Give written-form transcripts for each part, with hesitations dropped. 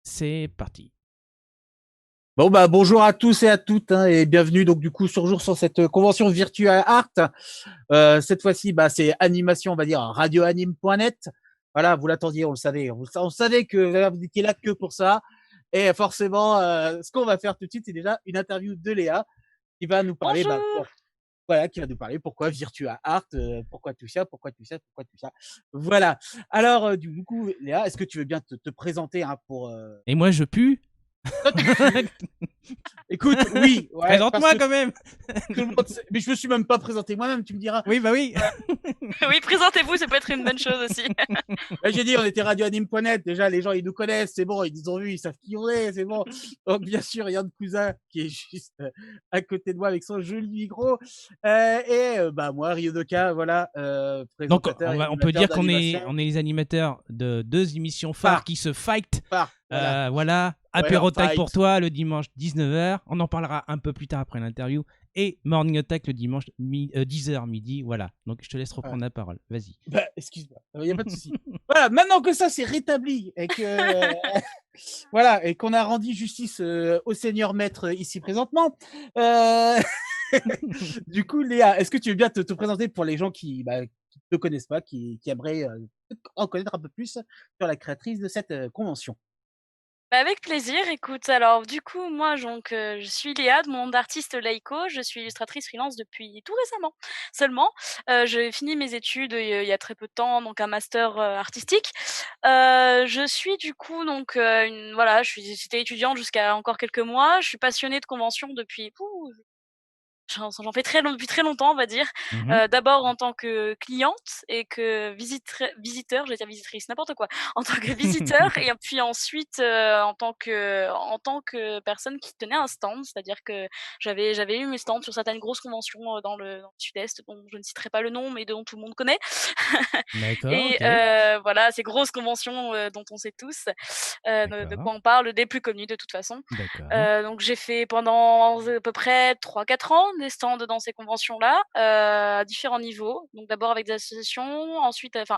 c'est parti. Bon bah bonjour à tous et à toutes et bienvenue donc du coup sur cette convention Virtual Art. Cette fois-ci c'est animation, on va dire radioanime.net. Voilà, vous l'attendiez, on le savait, on savait que vous étiez là que pour ça. Et forcément, ce qu'on va faire tout de suite, c'est déjà une interview de Léa qui va nous parler, Bonjour. voilà, qui va nous parler pourquoi Virtua Art, pourquoi tout ça, pourquoi tout ça, pourquoi tout ça. Voilà. Alors du coup, Léa, est-ce que tu veux bien te présenter pour Et moi, je pue. Toi, tu pues. Écoute, oui, ouais, Présente-moi quand même. tout le monde sait. Mais je me suis même pas présenté moi-même, tu me diras. Oui, bah oui. Oui, présentez-vous, ça peut être une bonne chose aussi. J'ai dit, on était radioanime.net. Déjà, les gens, ils nous connaissent, c'est bon, ils nous ont vus, ils savent qui on est, c'est bon. Donc, bien sûr, Yann Cousin, qui est juste à côté de moi avec son joli micro. Moi, Ryodoka, voilà, Donc, présentateur et on peut dire qu'on est d'animation. les animateurs de deux émissions phares qui se fight. Voilà. Voilà. Ouais, Apéro on Tech fight. pour toi le dimanche 19h. On en parlera un peu plus tard après l'interview. Et Morning Attack le dimanche 10h midi. Voilà. Donc, je te laisse reprendre la parole. Vas-y. Excuse-moi, il n'y a pas de souci. Voilà, maintenant que ça c'est rétabli et que voilà, et qu'on a rendu justice au seigneur maître ici présentement, du coup, Léa, est-ce que tu veux bien te présenter pour les gens qui ne te connaissent pas, qui aimeraient en connaître un peu plus sur la créatrice de cette convention? Avec plaisir, écoute, alors du coup, moi, donc, je suis Léa, de mon nom d'artiste Laiko, je suis illustratrice freelance depuis tout récemment seulement. J'ai fini mes études il y a très peu de temps, donc un master artistique. Je suis du coup donc j'étais étudiante jusqu'à encore quelques mois. Je suis passionnée de conventions depuis j'en fais depuis très longtemps, on va dire. D'abord en tant que cliente et que visiteur, j'allais dire visitrice, n'importe quoi, en tant que visiteur et puis ensuite, en tant que personne qui tenait un stand. C'est-à-dire que j'avais eu mes stands sur certaines grosses conventions, dans le sud-est, dont je ne citerai pas le nom, mais dont tout le monde connaît. D'accord, Et ok. voilà, ces grosses conventions, dont on sait tous, de D'accord. quoi on parle, des plus connues de toute façon. D'accord. Donc j'ai fait pendant à peu près 3-4 ans des stands dans ces conventions-là, à différents niveaux. Donc d'abord avec des associations,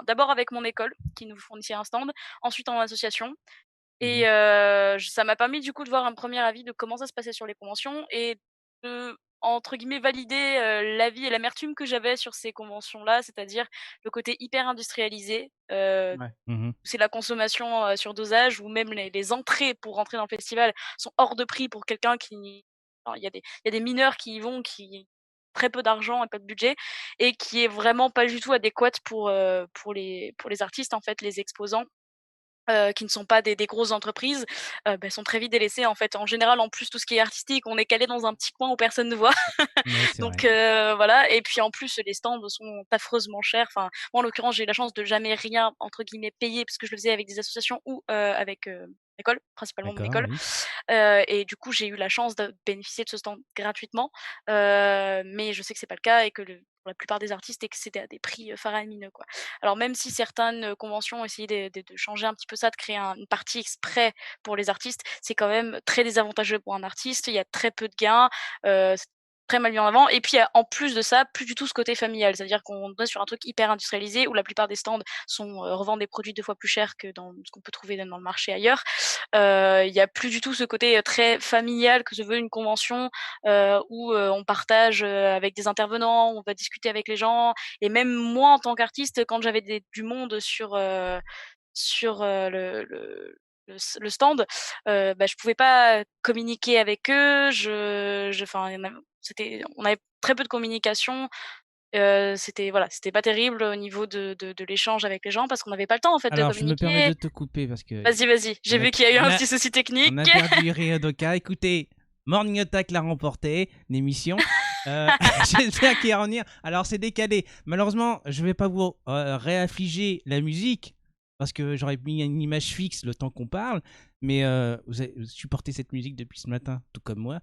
d'abord avec mon école qui nous fournissait un stand, ensuite en association. Et ça m'a permis du coup de voir un premier avis de comment ça se passait sur les conventions et de, entre guillemets, «valider», l'avis et l'amertume que j'avais sur ces conventions-là, c'est-à-dire le côté hyper industrialisé, Ouais. c'est la consommation, sur dosage, ou même les entrées pour rentrer dans le festival sont hors de prix pour quelqu'un qui enfin, il y a des mineurs qui y vont, qui très peu d'argent et pas de budget, et qui est vraiment pas du tout adéquate pour les artistes, en fait, les exposants. Qui ne sont pas des grosses entreprises, sont très vite délaissés, en fait. En général, en plus, tout ce qui est artistique, on est calé dans un petit coin où personne ne voit. Ouais, c'est Donc vrai. voilà, et puis en plus, les stands sont affreusement chers. Enfin, moi, en l'occurrence, j'ai eu la chance de jamais rien, entre guillemets, «payer», parce que je le faisais avec des associations ou avec l'école, principalement mon D'accord, école. oui. Et du coup, j'ai eu la chance de bénéficier de ce stand gratuitement. Mais je sais que c'est pas le cas et que pour la plupart des artistes, et que c'était à des prix faramineux, quoi. Alors même si certaines conventions ont essayé de changer un petit peu ça, de créer une partie exprès pour les artistes, c'est quand même très désavantageux pour un artiste. Il y a très peu de gains, c'est très mal mis en avant. Et puis en plus de ça, plus du tout ce côté familial. C'est-à-dire qu'on est sur un truc hyper industrialisé où la plupart des stands revendent des produits 2 fois plus chers que dans ce qu'on peut trouver dans le marché ailleurs. Il y a plus du tout ce côté très familial que se veut une convention, où on partage avec des intervenants, on va discuter avec les gens. Et même moi, en tant qu'artiste, quand j'avais du monde sur le stand, je pouvais pas communiquer avec eux. Enfin, on avait très peu de communication. C'était pas terrible au niveau de l'échange avec les gens, parce qu'on n'avait pas le temps, en fait, de Alors, je me permets communiquer. de te couper parce que Vas-y, j'ai vu qu'il y a eu un petit souci on a technique. perdu Ryodoka. Écoutez, Morning Attack l'a remporté, l'émission. J'espère qu'il va revenir. Alors, c'est décalé. Malheureusement, je vais pas vous réaffliger la musique parce que j'aurais mis une image fixe le temps qu'on parle. Mais vous avez supporté cette musique depuis ce matin, tout comme moi.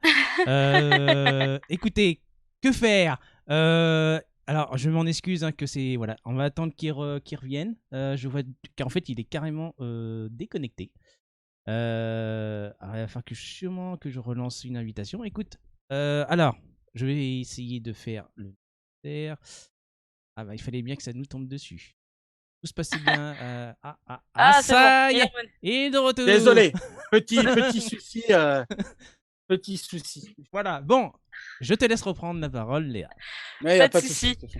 Écoutez, que faire Alors, je m'en excuse que c'est... Voilà, on va attendre qu'il revienne. Je vois qu'en fait, il est carrément déconnecté. Alors, il va falloir sûrement que je relance une invitation. Écoute, alors, je vais essayer de faire le nécessaire. Ah bah, il fallait bien que ça nous tombe dessus. Tout se passait bien. Ah, c'est bon, Ça y il est est, revenu. il est de retour. Désolé, Petit souci, petit souci. Voilà, bon, je te laisse reprendre la parole, Léa. Mais il n'y Pas a de pas de souci. souci.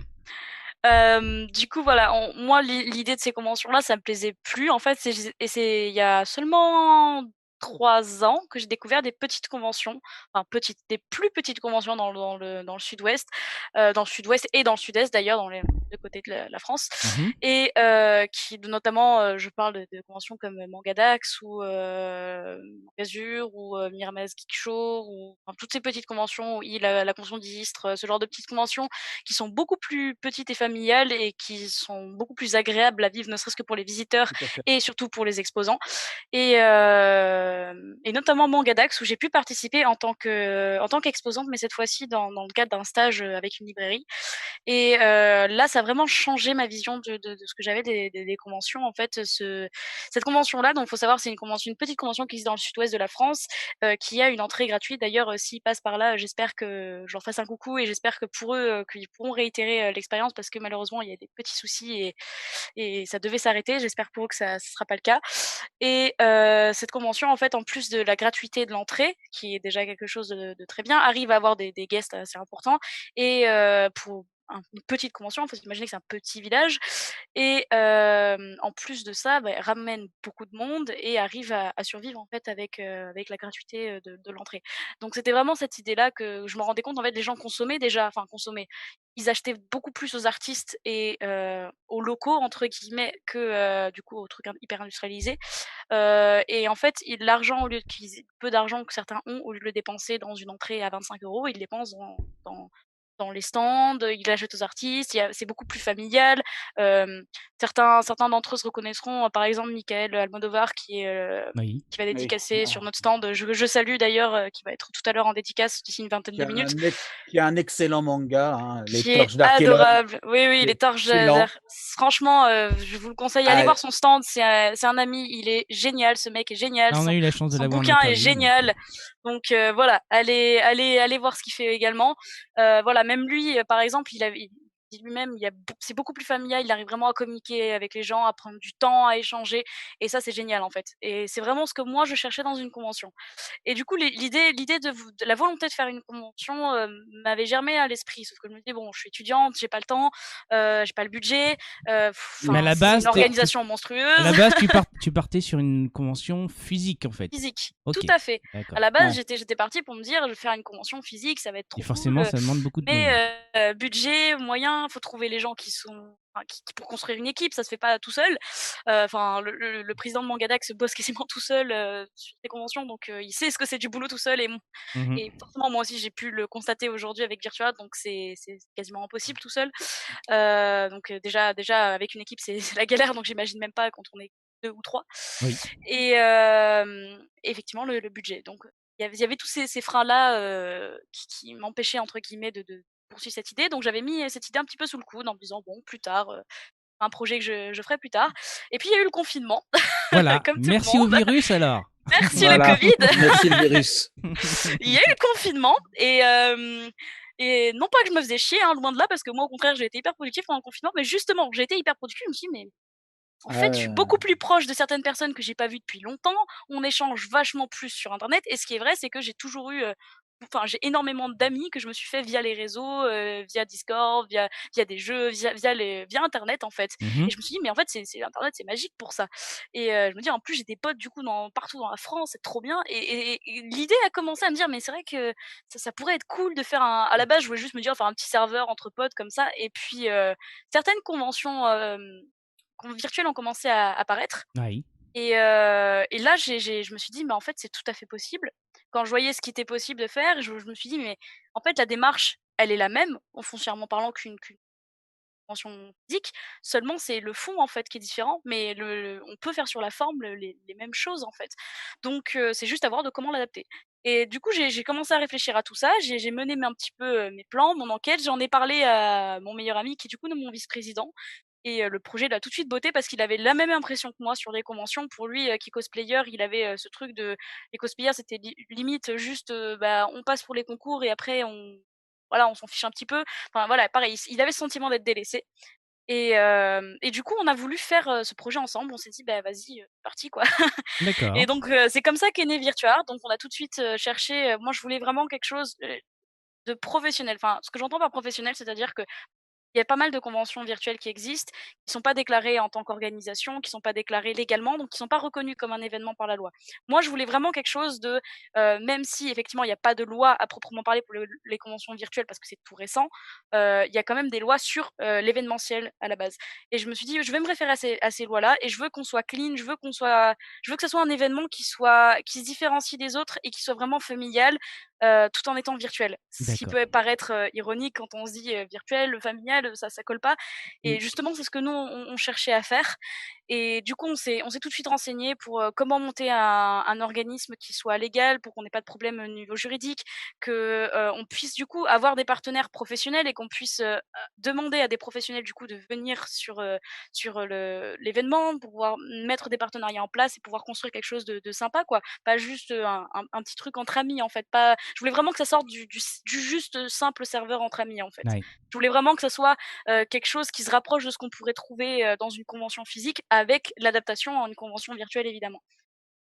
Du coup, voilà, moi, l'idée de ces conventions-là, ça me plaisait plus. En fait, c'est il y a seulement 3 ans que j'ai découvert des petites conventions, enfin petites, des plus petites conventions dans le sud-ouest, dans le sud-ouest et dans le sud-est d'ailleurs, dans les 2 côtés de la France. Mhm. Et qui notamment, je parle de conventions comme Mangadax ou Gazur ou Miramax Geek Show ou enfin, toutes ces petites conventions, la convention d'Istres, ce genre de petites conventions qui sont beaucoup plus petites et familiales et qui sont beaucoup plus agréables à vivre, ne serait-ce que pour les visiteurs Tout à fait. et surtout pour les exposants. Et notamment Mangadax où j'ai pu participer en tant qu'exposante, mais cette fois-ci dans le cadre d'un stage avec une librairie. Et là, ça a vraiment changé ma vision de ce que j'avais des conventions. En fait, cette convention-là, donc il faut savoir, c'est une petite convention qui existe dans le sud-ouest de la France, qui a une entrée gratuite. D'ailleurs, s'ils passent par là, j'espère que je leur fasse un coucou et j'espère que pour eux, qu'ils pourront réitérer l'expérience parce que malheureusement, il y a des petits soucis et ça devait s'arrêter. J'espère pour eux que ça ne sera pas le cas. Et cette convention, en fait, en plus de la gratuité de l'entrée, qui est déjà quelque chose de très bien, arrive à avoir des guests assez importants. Et pour une petite convention, il faut s'imaginer que c'est un petit village. Et en plus de ça, bah, ramène beaucoup de monde et arrive à survivre en fait avec la gratuité de l'entrée. Donc c'était vraiment cette idée-là que je me rendais compte, en fait, les gens consommaient déjà, enfin consommaient. Ils achetaient beaucoup plus aux artistes et aux locaux entre guillemets que du coup aux trucs hyper industrialisés. Et en fait, l'argent au lieu qu'ils peu d'argent que certains ont, au lieu de le dépenser dans une entrée à 25 €, ils le dépensent dans dans les stands, ils l'achètent aux artistes, c'est beaucoup plus familial. Hem, certains d'entre eux se reconnaîtront, par exemple Michael Almodovar Oui. qui va Oui. dédicacer sur notre stand, je salue d'ailleurs, qui va être tout à l'heure en dédicace d'ici une vingtaine Qui de a minutes. qui a un excellent manga, hein, Les Qui est Torches d'Archélogue, adorable. Oui, oui, qui les est torches excellent. laser. Franchement, je vous le conseille, allez Ah, voir son stand, c'est un ami, il est génial, ce mec est génial, Ah, on a eu la chance de son l'avoir en bouquin est interview, donc, génial. Donc voilà, allez voir ce qu'il fait également. Voilà, même lui, par exemple, il dit lui-même, c'est beaucoup plus familial, il arrive vraiment à communiquer avec les gens, à prendre du temps, à échanger et ça, c'est génial, en fait et c'est vraiment ce que moi, je cherchais dans une convention. Et du coup, l'idée de la volonté de faire une convention, m'avait germé à l'esprit. Sauf que je me disais: «Bon, je suis étudiante, j'ai pas le temps, j'ai pas le budget, Mais à enfin, la c'est base, une organisation à la monstrueuse». base, tu partais sur une convention physique, en fait. Physique, tout Ok, à fait. À d'accord. la base, ouais. j'étais partie pour me dire: «Je vais faire une convention physique, ça va être Et trop cool, forcément, ça demande beaucoup de moyens. mais budget, moyens, faut trouver les gens qui pour construire une équipe, ça se fait pas tout seul». Enfin, le président de Mangadax bosse quasiment tout seul, sur ses conventions, donc il sait ce que c'est du boulot tout seul Mhm. et forcément, moi aussi, j'ai pu le constater aujourd'hui avec Virtua, donc c'est quasiment impossible tout seul. Donc déjà avec une équipe, c'est c'est la galère, donc j'imagine même pas quand on est 2 ou 3. Oui. Et effectivement le budget. Donc il y avait tous ces freins-là, qui «m'empêchaient» entre guillemets de poursuivre cette idée. Donc j'avais mis, cette idée un petit peu sous le coude en me disant: «Bon, plus tard, un projet que je ferai plus tard». Et puis il y a eu le confinement, Voilà. comme tout le Merci au monde. virus, alors. Merci le Voilà. covid. Merci le virus. Il y a eu le confinement et non pas que je me faisais chier, hein, loin de là, parce que moi au contraire j'ai été hyper productive pendant le confinement, mais justement j'ai été hyper productive, je me suis dit: «Mais en fait, je suis Euh, beaucoup plus proche de certaines personnes que j'ai pas vues depuis longtemps. On échange vachement plus sur internet et ce qui est vrai, c'est que j'ai toujours eu, enfin, j'ai énormément d'amis que je me suis fait via les réseaux, via Discord, via des jeux, via internet, en fait Mhm. et je me suis dit: «Mais en fait, c'est internet, c'est magique pour ça» et je me dis: «En plus, j'ai des potes, du coup, partout dans la France, c'est trop bien» et l'idée a commencé à me dire: «Mais c'est vrai que ça pourrait être cool de faire un» à la base, je voulais juste me dire faire un petit serveur entre potes comme ça et puis, certaines conventions, virtuelles ont commencé à apparaître Oui. et là je me suis dit: «Mais en fait, c'est tout à fait possible». Quand je voyais ce qui était possible de faire, je me suis dit: «Mais en fait, la démarche, elle est la même, foncièrement parlant qu'une convention physique, seulement c'est le fond, en fait, qui est différent, mais on peut faire sur la forme les mêmes choses, en fait». Donc c'est juste à voir de comment l'adapter et du coup, j'ai commencé à réfléchir à tout ça, j'ai mené un petit peu, mes plans, mon enquête, j'en ai parlé à mon meilleur ami qui est du coup mon vice-président et le projet l'a tout de suite botté parce qu'il avait la même impression que moi sur les conventions. Pour lui, qui est cosplayer, il avait, ce truc de les cosplayers, c'était limite juste, bah, on passe pour les concours et après on voilà, on s'en fiche un petit peu. Enfin voilà, pareil, il avait ce sentiment d'être délaissé Et du coup, on a voulu faire ce projet ensemble. On s'est dit, bah vas-y, parti quoi. Et D'accord. donc, c'est comme ça qu'est né Virtuart. Donc, on a tout de suite cherché. Moi, je voulais vraiment quelque chose de professionnel. Enfin, ce que j'entends par professionnel, c'est-à-dire que il y a pas mal de conventions virtuelles qui existent, qui sont pas déclarées en tant qu'organisation, qui sont pas déclarées légalement, donc qui sont pas reconnues comme un événement par la loi. Moi, je voulais vraiment quelque chose de, même si effectivement il y a pas de loi à proprement parler pour les conventions virtuelles parce que c'est tout récent, il y a quand même des lois sur, l'événementiel à la base. Et je me suis dit: «Je vais me référer à ces lois-là et je veux qu'on soit clean, je veux que ça soit un événement qui se différencie des autres et qui soit vraiment familial, tout en étant virtuel». Ce qui D'accord. peut paraître, ironique quand on se dit, virtuel, familial, ça colle pas Mmh. et justement c'est ce que nous on cherchait à faire et du coup on s'est tout de suite renseigné pour, comment monter un organisme qui soit légal pour qu'on ait pas de problème au niveau juridique, que, on puisse du coup avoir des partenaires professionnels et qu'on puisse, demander à des professionnels du coup de venir sur l'événement pour pouvoir mettre des partenariats en place et pouvoir construire quelque chose de sympa quoi. Pas juste, un petit truc entre amis en fait, pas je voulais vraiment que ça sorte du juste simple serveur entre amis en fait. Ouais. Je voulais vraiment que ça soit, quelque chose qui se rapproche de ce qu'on pourrait trouver, dans une convention physique avec l'adaptation en une convention virtuelle évidemment.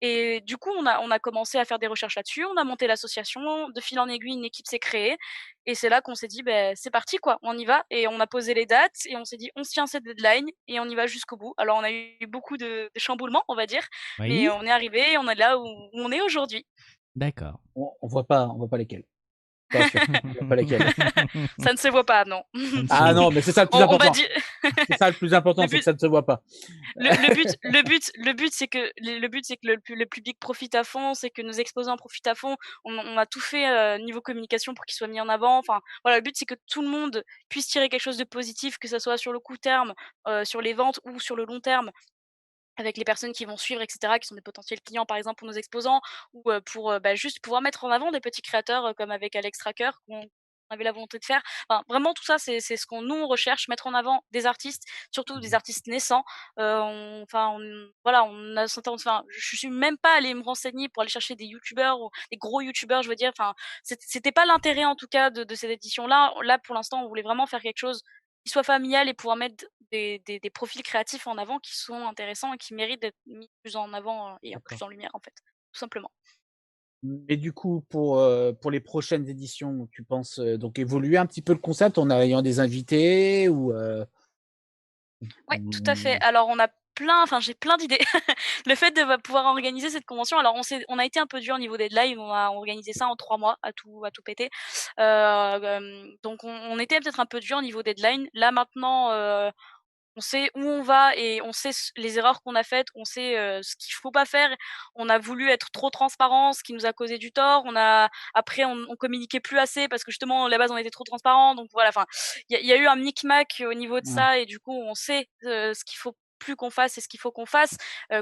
Et du coup, on a commencé à faire des recherches là-dessus, on a monté l'association, de fil en aiguille, une équipe s'est créée et c'est là qu'on s'est dit: «Beh, c'est parti quoi, on y va» et on a posé les dates et on s'est dit: «On se tient cette deadline et on y va jusqu'au bout». Alors on a eu beaucoup de chamboulements, on va dire, mais Oui. on est arrivé et on est là où on est aujourd'hui. D'accord. On voit pas lesquels. Je te rassure, on voit pas lesquels. Ça ne se voit pas, non. Ça ne se Ah voit non, pas. mais c'est ça le plus On va important. dire C'est ça le plus important, le c'est que but ça ne se voit pas. le but c'est que le public profite à fond, c'est que nos exposants profitent à fond. On a tout fait, niveau communication pour qu'ils soient mis en avant. Enfin, voilà, le but c'est que tout le monde puisse tirer quelque chose de positif, que ça soit sur le court terme, sur les ventes ou sur le long terme avec les personnes qui vont suivre et cetera, qui sont des potentiels clients par exemple pour nos exposants ou, pour, bah, juste pouvoir mettre en avant des petits créateurs, comme avec Alex Tracker qu'on avait la volonté de faire. Enfin, vraiment tout ça c'est ce qu'on nous on recherche, mettre en avant des artistes, surtout des Mmh. artistes naissants. Voilà, on a enfin, je suis même pas allée me renseigner pour aller chercher des youtubeurs ou des gros youtubeurs, je veux dire, enfin, c'était pas l'intérêt en tout cas de cette édition-là. Là, pour l'instant, on voulait vraiment faire quelque chose qui soit familial et pouvoir mettre des profils créatifs en avant qui sont intéressants et qui méritent d'être mis plus en avant, et en D'accord. plus en lumière, en fait, tout simplement. Mais du coup, pour les prochaines éditions, tu penses, donc évoluer un petit peu le concept en ayant des invités Ouais, tout à fait. ou Alors j'ai plein d'idées. Le fait de pouvoir organiser cette convention, alors on a été un peu dur au niveau des deadlines, on a organisé ça en 3 mois à tout péter. Donc on était peut-être un peu dur au niveau deadline. Là maintenant, on sait où on va et on sait les erreurs qu'on a faites, on sait, ce qu'il faut pas faire. On a voulu être trop transparent, ce qui nous a causé du tort. Après on communiquait plus assez parce que justement à la base on était trop transparent. Donc voilà, enfin, il y a eu un micmac au niveau de ouais, ça et du coup on sait, ce qu'il faut plus qu'on fasse et ce qu'il faut qu'on fasse,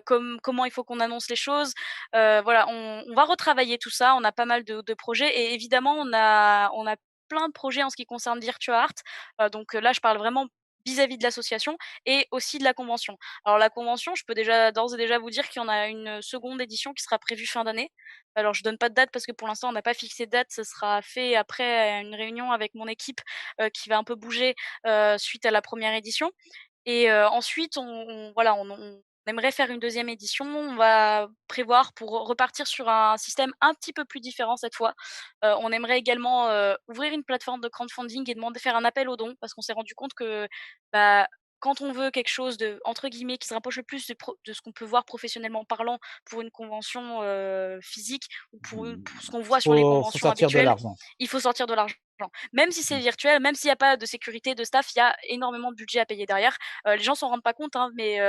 comment il faut qu'on annonce les choses. Voilà, on va retravailler tout ça. On a pas mal de projets et évidemment on a plein de projets en ce qui concerne Virtua Art. Donc là je parle vraiment vis-à-vis de l'association et aussi de la convention. Alors la convention, je peux déjà d'ores et déjà vous dire qu'il y en a une seconde édition qui sera prévue fin d'année. Alors je donne pas de date parce que pour l'instant on n'a pas fixé de date, ce sera fait après une réunion avec mon équipe, qui va un peu bouger, suite à la première édition et ensuite on aimerait faire une deuxième édition. On va prévoir pour repartir sur un système un petit peu plus différent cette fois. On aimerait également, ouvrir une plateforme de crowdfunding et demander faire un appel aux dons parce qu'on s'est rendu compte que, bah, quand on veut quelque chose de entre guillemets «qui se rapproche le plus de ce qu'on peut voir professionnellement parlant pour une convention, physique ou pour ce qu'on voit sur les faut conventions sortir de habituelles», l'argent. il faut sortir de l'argent. Même si c'est Mmh. virtuel, même s'il y a pas de sécurité, de staff, il y a énormément de budget à payer derrière. Les gens s'en rendent pas compte, hein, mais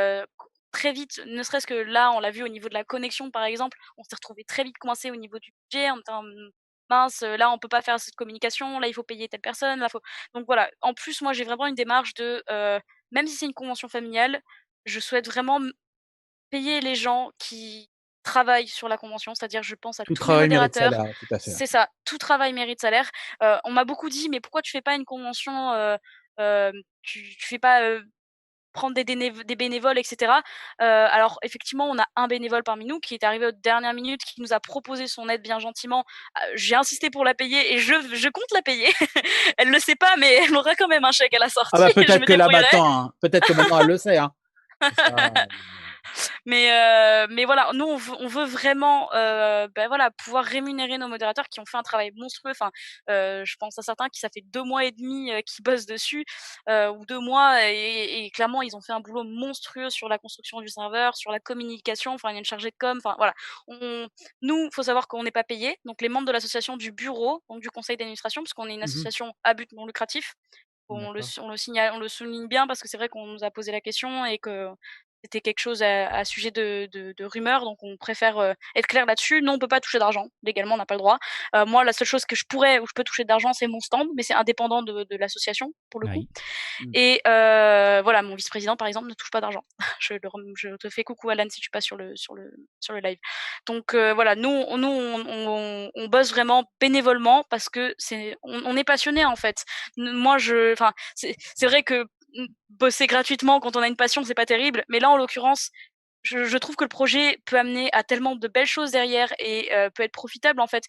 très vite, ne serait-ce que là, on l'a vu au niveau de la connexion, par exemple, on s'est retrouvé très vite coincé au niveau du budget en étant: «Mince, là, on peut pas faire cette communication, là, il faut payer telle personne, là, faut» donc voilà. En plus, moi, j'ai vraiment une démarche de, même si c'est une convention familiale, je souhaite vraiment payer les gens qui travaillent sur la convention, c'est-à-dire je pense à Tout tous mes travail mérite modérateurs. salaire, tout à fait. C'est ça, tout travail mérite salaire. On m'a beaucoup dit: «Mais pourquoi tu fais pas une convention, tu fais pas, prendre des bénévoles, etc. Alors effectivement, on a un bénévole parmi nous qui est arrivé aux dernières minutes, qui nous a proposé son aide bien gentiment. J'ai insisté pour la payer et je compte la payer. Elle le sait pas, mais elle aura quand même un chèque à la Ah sortie bah et je peut-être me que là débrouillerai. maintenant, hein, peut-être que maintenant elle le sait. Hein. Ça, Mais voilà, nous on veut vraiment voilà, pouvoir rémunérer nos modérateurs qui ont fait un travail monstrueux. Enfin, je pense à certains qui ça fait 2 mois et demi qu'ils bossent dessus, ou 2 mois et clairement ils ont fait un boulot monstrueux sur la construction du serveur, sur la communication. Enfin, il y a une chargée de com, enfin voilà. Nous, faut savoir qu'on n'est pas payés, donc les membres de l'association, du bureau, donc du conseil d'administration, parce qu'on est une mhm, association à but non lucratif. d'accord. On le souligne bien parce que c'est vrai qu'on nous a posé la question et que c'était quelque chose à sujet de rumeurs, donc on préfère, être clair là-dessus. Non, on peut pas toucher d'argent. Légalement, on n'a pas le droit. Moi, la seule chose que où je peux toucher d'argent, c'est mon stand, mais c'est indépendant de l'association, pour le coup. Oui. Mm. Et voilà, mon vice-président, par exemple, ne touche pas d'argent. Je te fais coucou Alan si tu passes sur le live. Donc voilà, on bosse vraiment bénévolement parce que on est passionnés, en fait. Moi, enfin, c'est vrai que bosser gratuitement quand on a une passion, c'est pas terrible. Mais là, en l'occurrence, je trouve que le projet peut amener à tellement de belles choses derrière et peut être profitable, en fait.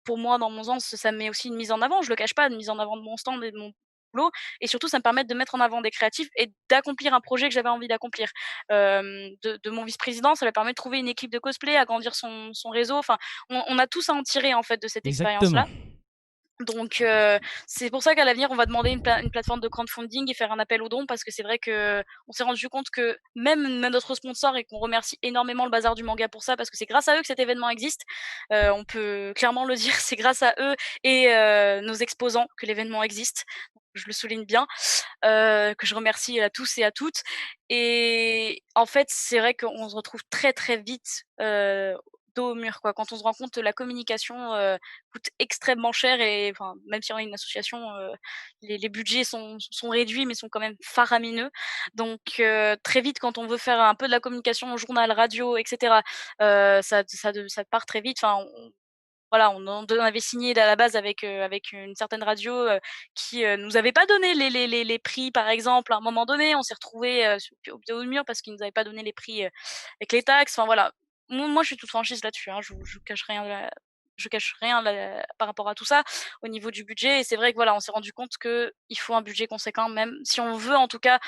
Pour moi, dans mon sens, ça me met aussi une mise en avant, je le cache pas, une mise en avant de mon stand et de mon boulot et surtout ça me permet de mettre en avant des créatifs et d'accomplir un projet que j'avais envie d'accomplir. De mon vice-président, ça lui permet de trouver une équipe de cosplay, agrandir son réseau, enfin, on a tous à en tirer, en fait, de cette Exactement. expérience-là. Donc c'est pour ça qu'à l'avenir, on va demander une plateforme de crowdfunding et faire un appel aux dons parce que c'est vrai qu'on s'est rendu compte que même notre sponsor et qu'on remercie énormément le Bazar du Manga pour ça parce que c'est grâce à eux que cet événement existe. On peut clairement le dire, c'est grâce à eux et nos exposants que l'événement existe. Je le souligne bien, que je remercie à tous et à toutes. Et en fait, c'est vrai qu'on se retrouve très, très vite, dos au mur, quoi. Quand on se rend compte que la communication, coûte extrêmement cher et enfin, même si on est une association, les budgets sont réduits, mais sont quand même faramineux. Donc très vite, quand on veut faire un peu de la communication, journal, radio et cetera, ça part très vite. Enfin, voilà, on avait signé à la base avec une certaine radio, qui, nous avait pas donné les prix, par exemple, à un moment donné. On s'est retrouvés, au pied au mur parce qu'ils nous avaient pas donné les prix, avec les taxes. Enfin voilà. Moi, je suis toute franchise là-dessus, hein. Je cache rien là par rapport à tout ça, au niveau du budget et c'est vrai que voilà, on s'est rendu compte qu'il faut un budget conséquent, même si on veut en tout cas,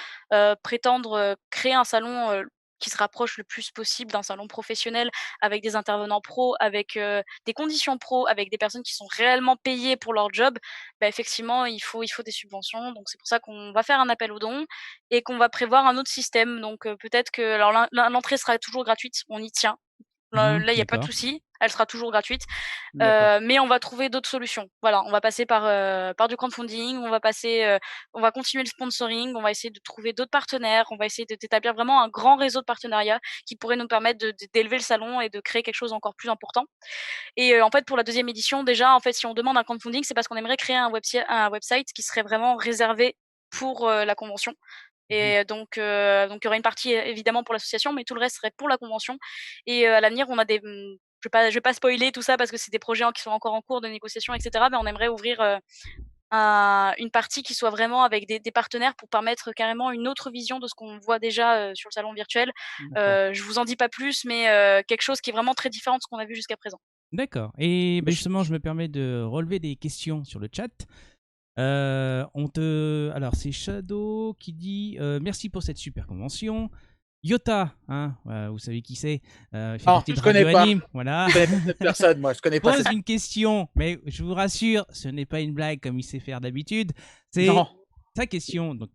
prétendre, créer un salon, qui se rapproche le plus possible d'un salon professionnel avec des intervenants pros, avec, des conditions pro, avec des personnes qui sont réellement payées pour leur job, bah, effectivement, il faut des subventions. Donc c'est pour ça qu'on va faire un appel aux dons et qu'on va prévoir un autre système. Donc peut-être que alors l'entrée sera toujours gratuite, on y tient. Mhm, Là, il y a pas de d'accord. souci, elle sera toujours gratuite, D'accord. mais on va trouver d'autres solutions. Voilà, on va passer par du crowdfunding, on va continuer le sponsoring, on va essayer de trouver d'autres partenaires, on va essayer d'établir vraiment un grand réseau de partenariats qui pourrait nous permettre d'élever le salon et de créer quelque chose d'encore plus important. Et en fait, pour la deuxième édition, déjà, en fait, si on demande un crowdfunding, c'est parce qu'on aimerait créer un website qui serait vraiment réservé pour, la convention. Mhm. Et donc il y aurait une partie évidemment pour l'association, mais tout le reste serait pour la convention. Et à l'avenir, on a je vais pas spoiler tout ça parce que c'est des projets qui sont encore en cours de négociation, et cetera. Mais on aimerait ouvrir une partie qui soit vraiment avec des partenaires pour permettre carrément une autre vision de ce qu'on voit déjà sur le salon virtuel. D'accord. Je vous en dis pas plus, mais quelque chose qui est vraiment très différent de ce qu'on a vu jusqu'à présent. D'accord. Et ben, Je- justement, je me permets de relever des questions sur le chat. Alors, c'est Shadow qui dit merci pour cette super convention. Yota, hein, vous savez qui c'est, il fait Non, partie de je connais Radio pas. Anime, voilà. Je connais pas cette personne, moi. Je connais pas Pose cette. une question, mais je vous rassure, ce n'est pas une blague comme il sait faire d'habitude. Non. C'est sa question, donc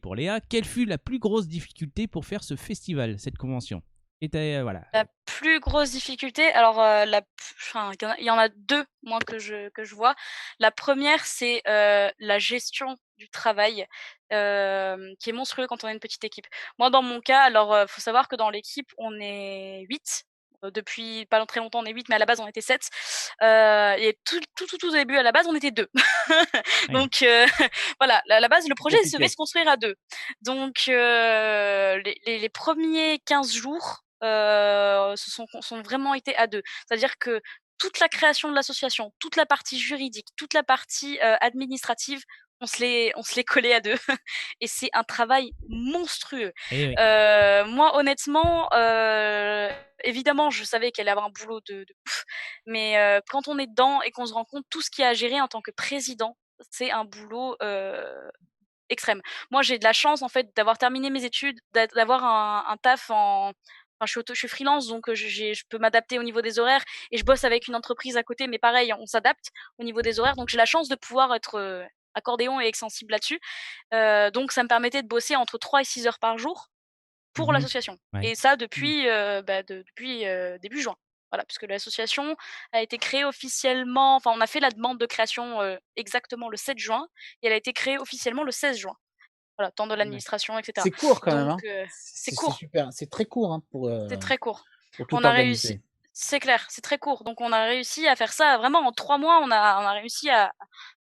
pour Léa. Quelle fut la plus grosse difficulté pour faire ce festival, cette convention? Et voilà. La plus grosse difficulté, alors, enfin, il y en a 2 moi que je vois. La première, c'est, la gestion du travail, qui est monstrueux quand on a une petite équipe. Moi, dans mon cas, alors, faut savoir que dans l'équipe, on est 8. Depuis pas très longtemps, on est 8, mais à la base, on était 7. Et tout au début, à la base, on était 2. Oui, Donc, voilà, à la base, le projet devait Compliqué. se construire à 2. Donc, les premiers 15 jours, sont vraiment été à 2. C'est-à-dire que toute la création de l'association, toute la partie juridique, toute la partie, administrative, on se les collait à 2 et c'est un travail monstrueux. Eh oui. Moi honnêtement, évidemment je savais qu'elle allait avoir un boulot de ouf, mais quand on est dedans et qu'on se rend compte tout ce qu'il y a à gérer en tant que président, c'est un boulot, extrême. Moi j'ai de la chance en fait d'avoir terminé mes études, d'avoir un taf enfin je suis freelance donc je peux m'adapter au niveau des horaires et je bosse avec une entreprise à côté mais pareil on s'adapte au niveau des horaires donc j'ai la chance de pouvoir être, accordéon et extensible là-dessus. Donc ça me permettait de bosser entre 3 et 6 heures par jour pour Mmh. l'association Ouais. et ça Mmh. depuis, depuis, début juin. Voilà, puisque l'association a été créée officiellement enfin on a fait la demande de création, exactement le 7 juin et elle a été créée officiellement le 16 juin. Voilà, temps de Ouais. l'administration et cetera. C'est court quand même, Donc hein. c'est C'est court. super, c'est très court, hein, C'est très court. pour tout On a réussi organiser. c'est clair, c'est très court. Donc on a réussi à faire ça vraiment en 3 mois, on a réussi à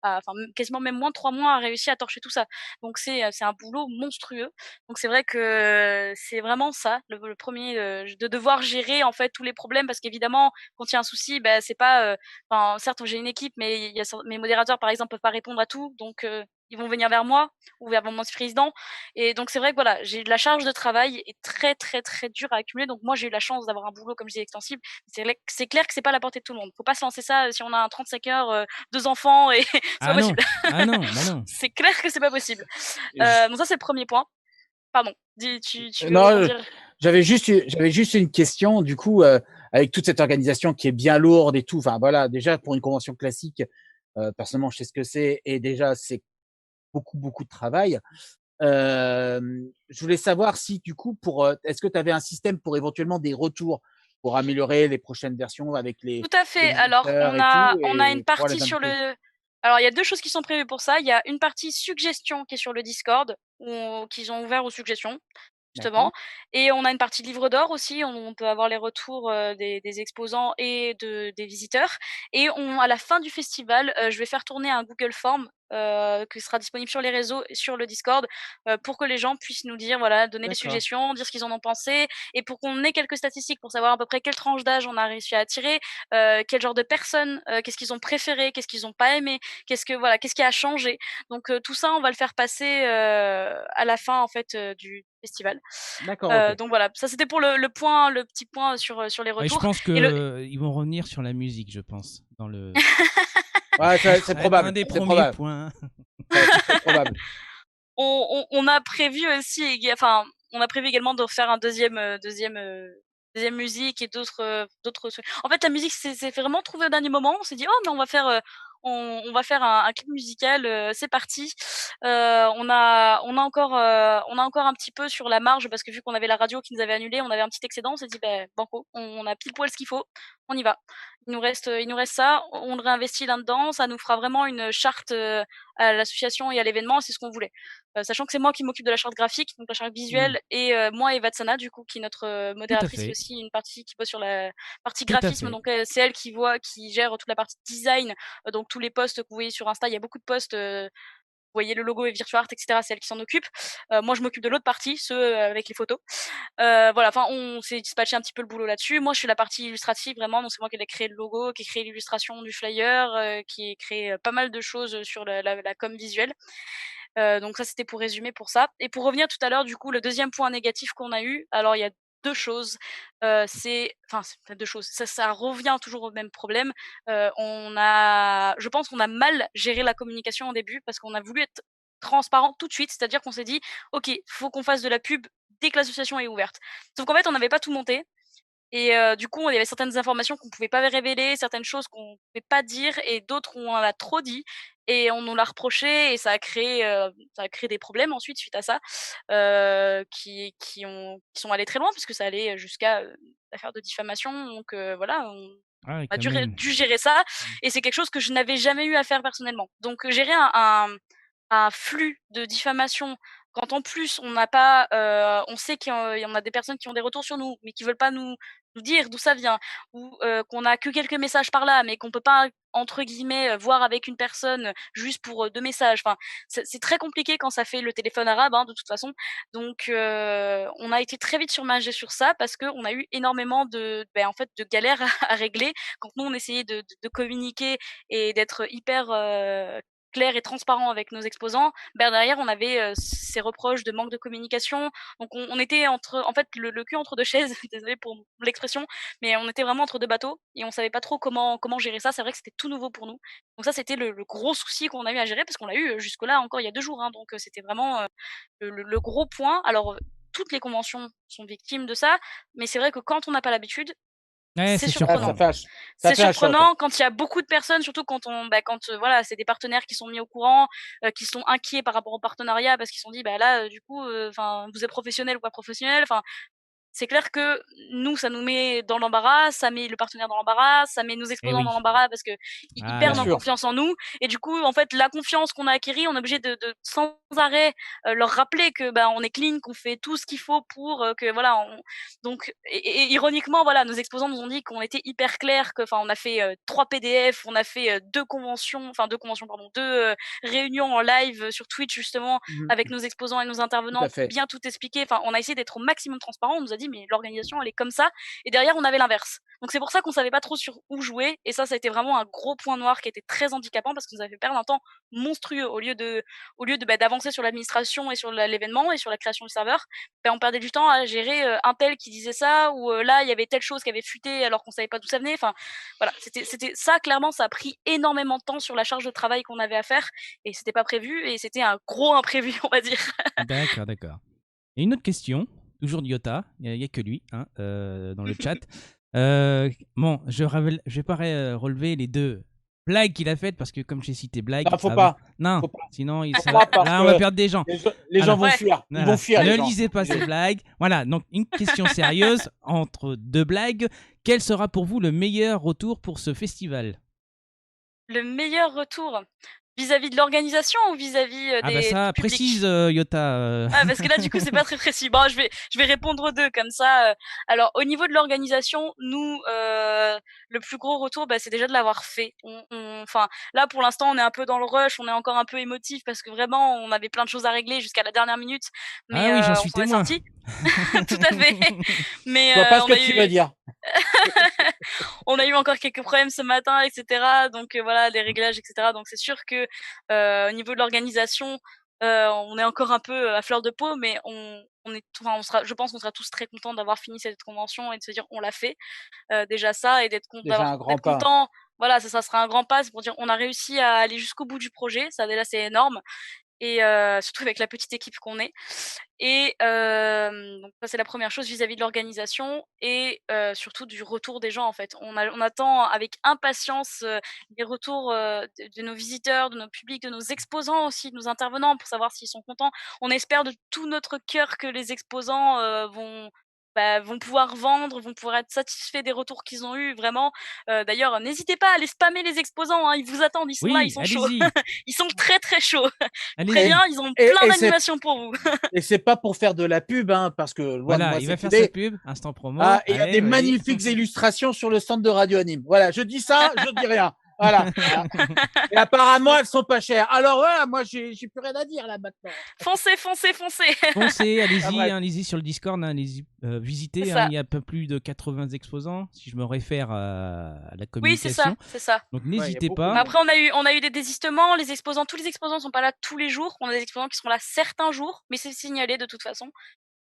enfin quasiment même moins de 3 mois, à réussi à torcher tout ça. Donc c'est un boulot monstrueux. Donc c'est vrai que c'est vraiment ça, le 1er, de devoir gérer en fait tous les problèmes parce qu'évidemment quand il y a un souci, bah, c'est pas, enfin certes j'ai une équipe, mais il y a mes modérateurs par exemple peuvent pas répondre à tout, donc ils vont venir vers moi ou vers mon vice-président et donc c'est vrai que voilà, j'ai la charge de travail est très, très, très dure à accumuler. Donc moi, j'ai eu la chance d'avoir un boulot, comme je disais, extensible. C'est clair que c'est pas à la portée de tout le monde. Faut pas se lancer ça, si on a un 35 heures, 2 enfants et c'est pas Ah non! possible. Ah non, bah non. C'est clair que c'est pas possible. J Donc ça, c'est le premier point. Pardon, dis tu veux non, rebondir? j'avais juste une question du coup, avec toute cette organisation qui est bien lourde et tout, enfin voilà, déjà pour une convention classique, personnellement je sais ce que c'est et déjà c'est beaucoup, beaucoup de travail. Je voulais savoir si du coup est-ce que tu avais un système pour éventuellement des retours pour améliorer les prochaines versions avec Tout à les fait. Alors, visiteurs on et tout a on a une et pouvoir partie les sur indiquer? le alors il y a 2 choses qui sont prévues pour ça. Il y a une partie suggestions qui est sur le Discord, qu'ils ont ouvert aux suggestions, justement D'accord, et on a une partie livre d'or aussi, on peut avoir les retours, des exposants et des visiteurs et à la fin du festival, je vais faire tourner un Google Form, qui sera disponible sur les réseaux et sur le Discord, pour que les gens puissent nous dire, voilà, donner des d'accord, suggestions, dire ce qu'ils en ont pensé et pour qu'on ait quelques statistiques pour savoir à peu près quelle tranche d'âge on a réussi à attirer, quel genre de personnes, qu'est-ce qu'ils ont préféré, qu'est-ce qu'ils ont pas aimé, qu'est-ce qui a changé. Donc tout ça, on va le faire passer, à la fin, en fait, du festival. d'accord, OK. Donc voilà, ça c'était pour le petit point sur les Ouais, je retours pense et le qu'ils vont revenir sur la musique, je pense, dans le Ouais, c'est ça va être un probable, des c'est premiers probable, points. c'est très probable. on a prévu aussi enfin, on a prévu également de refaire un deuxième musique et d'autres trucs. En fait, la musique s'est vraiment trouvée au dernier moment. On s'est dit: «Oh, mais on va faire un clip musical, c'est parti». On a encore un petit peu sur la marge parce que vu qu'on avait la radio qui nous avait annulé, on avait un petit excédent. On s'est dit: «Beh, banco, on a pile poil ce qu'il faut, on y va». Il nous reste ça, on le réinvestit là-dedans, ça nous fera vraiment une charte, à l'association et à l'événement, c'est ce qu'on voulait. Sachant que c'est moi qui m'occupe de la charte graphique, donc la charte Mmh, visuelle et moi et Vatsana du coup qui est notre, Tout à modératrice qui est fait, aussi une partie qui bosse sur la partie tout à graphisme fait. donc c'est elle qui gère toute la partie design, donc tous les posts que vous voyez sur Insta, il y a beaucoup de posts, vous voyez le logo et Virtua Art et cetera, c'est elle qui s'en occupe. Moi je m'occupe de l'autre partie, ceux, avec les photos. Voilà, enfin on s'est dispatché un petit peu le boulot là-dessus. Moi je suis la partie illustrative vraiment, donc c'est moi qui ai créé le logo, qui ai créé l'illustration du flyer, qui ai créé, pas mal de choses, sur la com visuelle. Donc ça, c'était pour résumer pour ça et pour revenir tout à l'heure, du coup, le deuxième point négatif qu'on a eu, alors il y a 2 choses, c'est pas 2 choses, ça revient toujours au même problème. Je pense qu'on a mal géré la communication au début parce qu'on a voulu être transparent tout de suite, c'est-à-dire qu'on s'est dit: «OK, faut qu'on fasse de la pub dès que l'association est ouverte». Sauf qu'en fait, on n'avait pas tout monté et du coup, il y avait certaines informations qu'on pouvait pas révéler, certaines choses qu'on pouvait pas dire et d'autres où on en a trop dit et on nous l'a reproché et ça a créé des problèmes ensuite suite à ça, qui sont allés très loin puisque ça allait jusqu'à, l'affaire de diffamation donc voilà, on Ah ouais, a quand dû même. gérer ça mmh. et c'est quelque chose que je n'avais jamais eu à faire personnellement. Donc gérer un flux de diffamation quand en plus on n'a pas, on sait qu'il y en a des personnes qui ont des retours sur nous, mais qui veulent pas nous dire d'où ça vient ou, qu'on a que quelques messages par là, mais qu'on peut pas entre guillemets, «voir avec une personne» juste pour, 2 messages. Enfin, c'est très compliqué quand ça fait le téléphone arabe, hein, de toute façon. Donc, on a été très vite surmergés sur ça parce qu'on a eu énormément en fait, de galères à régler. Quand nous on essayait de communiquer et d'être hyper, clair et transparent avec nos exposants, ben derrière on avait ces reproches de manque de communication. Donc on était en fait le cul entre deux chaises, désolée pour l'expression, mais on était vraiment entre deux bateaux et on savait pas trop comment gérer ça. C'est vrai que c'était tout nouveau pour nous. Donc ça, c'était le gros souci qu'on a eu à gérer parce qu'on l'a eu jusque-là encore il y a 2 jours. Hein, donc c'était vraiment le gros point. Alors toutes les conventions sont victimes de ça, mais c'est vrai que quand on n'a pas l'habitude, Ouais, c'est c'est Ah, surprenant. surprenant. ça C'est fait un choc. surprenant quand il y a beaucoup de personnes, surtout quand voilà, c'est des partenaires qui sont mis au courant, qui sont inquiets par rapport au partenariat parce qu'ils se sont dit: «Bah là, du coup, enfin, vous êtes professionnel ou pas professionnel?» Enfin, c'est clair que nous, ça nous met dans l'embarras, ça met le partenaire dans l'embarras, ça met nos Eh exposants dans oui. l'embarras parce qu'ils Bien perdent en sûr. confiance en nous. Et du coup, en fait, la confiance qu'on a acquérie, on est obligé de sans arrêt leur rappeler que bah, on est clean, qu'on fait tout ce qu'il faut pour que voilà. Donc, et ironiquement, voilà, nos exposants nous ont dit qu'on était hyper clair, que enfin, on a fait 3 PDF, on a fait 2 conventions, pardon, 2 réunions en live sur Twitch justement Mhm. avec nos exposants et nos Tout à intervenants pour fait. bien tout expliquer. Enfin, on a essayé d'être au maximum transparent. On nous a dit, mais l'organisation, elle est comme ça. Et derrière, on avait l'inverse. Donc, c'est pour ça qu'on savait pas trop sur où jouer. Et ça a été vraiment un gros point noir qui était très handicapant parce que ça nous a fait perdre un temps monstrueux bah, d'avancer sur l'administration et sur l'événement et sur la création du serveur. Bah, on perdait du temps à gérer un tel qui disait ça ou là, il y avait telle chose qui avait fuité alors qu'on savait pas d'où ça venait. Enfin, voilà, c'était ça, clairement, ça a pris énormément de temps sur la charge de travail qu'on avait à faire et c'était pas prévu et c'était un gros imprévu, on va dire. D'accord, d'accord. Et une autre question, toujours d'Iota, il n'y a que lui hein, dans le chat. Bon, je vais pas relever les 2 blagues qu'il a faites parce que comme j'ai cité blague Non, faut avant... pas. Non, Faut pas. sinon Faut pas parce là on va que perdre des gens. les gens Alors, vont Ouais. fuir. Ils voilà. vont fuir, les Ne gens. lisez pas ces blagues. Voilà, donc une question sérieuse entre 2 blagues. Quel sera pour vous le meilleur retour pour ce festival? Le meilleur retour vis-à-vis de l'organisation ou vis-à-vis Ah bah ça, du public? précise Iota. Ah, parce que là, du coup, c'est pas très précis. Bon, je vais répondre aux 2 comme ça. Alors, au niveau de l'organisation, nous, le plus gros retour, bah, c'est déjà de l'avoir fait. Enfin, là, pour l'instant, on est un peu dans le rush, on est encore un peu émotif parce que vraiment, on avait plein de choses à régler jusqu'à la dernière minute, mais Ah oui, j'en on suis s'en est témoin. sortis. Tout à fait. Mais Je vois pas ce on que a tu veux eu dire. on a eu encore quelques problèmes ce matin, etc. Donc voilà, des réglages, etc. Donc c'est sûr que au niveau de l'organisation, on est encore un peu à fleur de peau, mais je pense qu'on sera tous très contents d'avoir fini cette convention et de se dire on l'a fait. Déjà ça et Déjà un grand d'être pas. content. Voilà, ça sera un grand pas, c'est pour dire on a réussi à aller jusqu'au bout du projet. Ça déjà c'est énorme et surtout avec la petite équipe qu'on est. Et donc ça, c'est la première chose vis-à-vis de l'organisation et surtout du retour des gens, en fait. On attend avec impatience, les retours, de nos visiteurs, de nos publics, de nos exposants aussi, de nos intervenants pour savoir s'ils sont contents. On espère de tout notre cœur que les exposants, vont pouvoir vendre, vont pouvoir être satisfaits des retours qu'ils ont eus, vraiment. D'ailleurs, n'hésitez pas à aller spammer les exposants, hein, ils vous attendent, ils sont là, ils Oui, sont chauds. allez-y. Ils sont très, très chauds. Je vous Et, Allez-y. préviens, ils ont et, plein et c'est d'animations pour vous. et c'est pas pour faire de la pub, hein, parce que loin de Voilà, moi il va cette faire sa idée. pub, instant promo. Ah, et il y a Allez, des vas-y. magnifiques illustrations sur le stand de Radio Anime. Voilà, je dis ça, je dis rien. Voilà. Et apparemment, elles sont pas chères. Alors voilà, moi, j'ai plus rien à dire là maintenant. Foncez, foncez, foncez. Foncez, Ah, allez-y, bref. hein, allez-y sur le Discord, hein, allez-y C'est visiter. Hein, ça. il y a un peu plus de 80 exposants, si je me réfère à la Oui, c'est ça, communication. c'est ça. Donc Ouais, il y a n'hésitez beaucoup de pas. Mais monde. après, on a eu des désistements. Tous les exposants sont pas là tous les jours. On a des exposants qui seront là certains jours, mais c'est signalé de toute façon.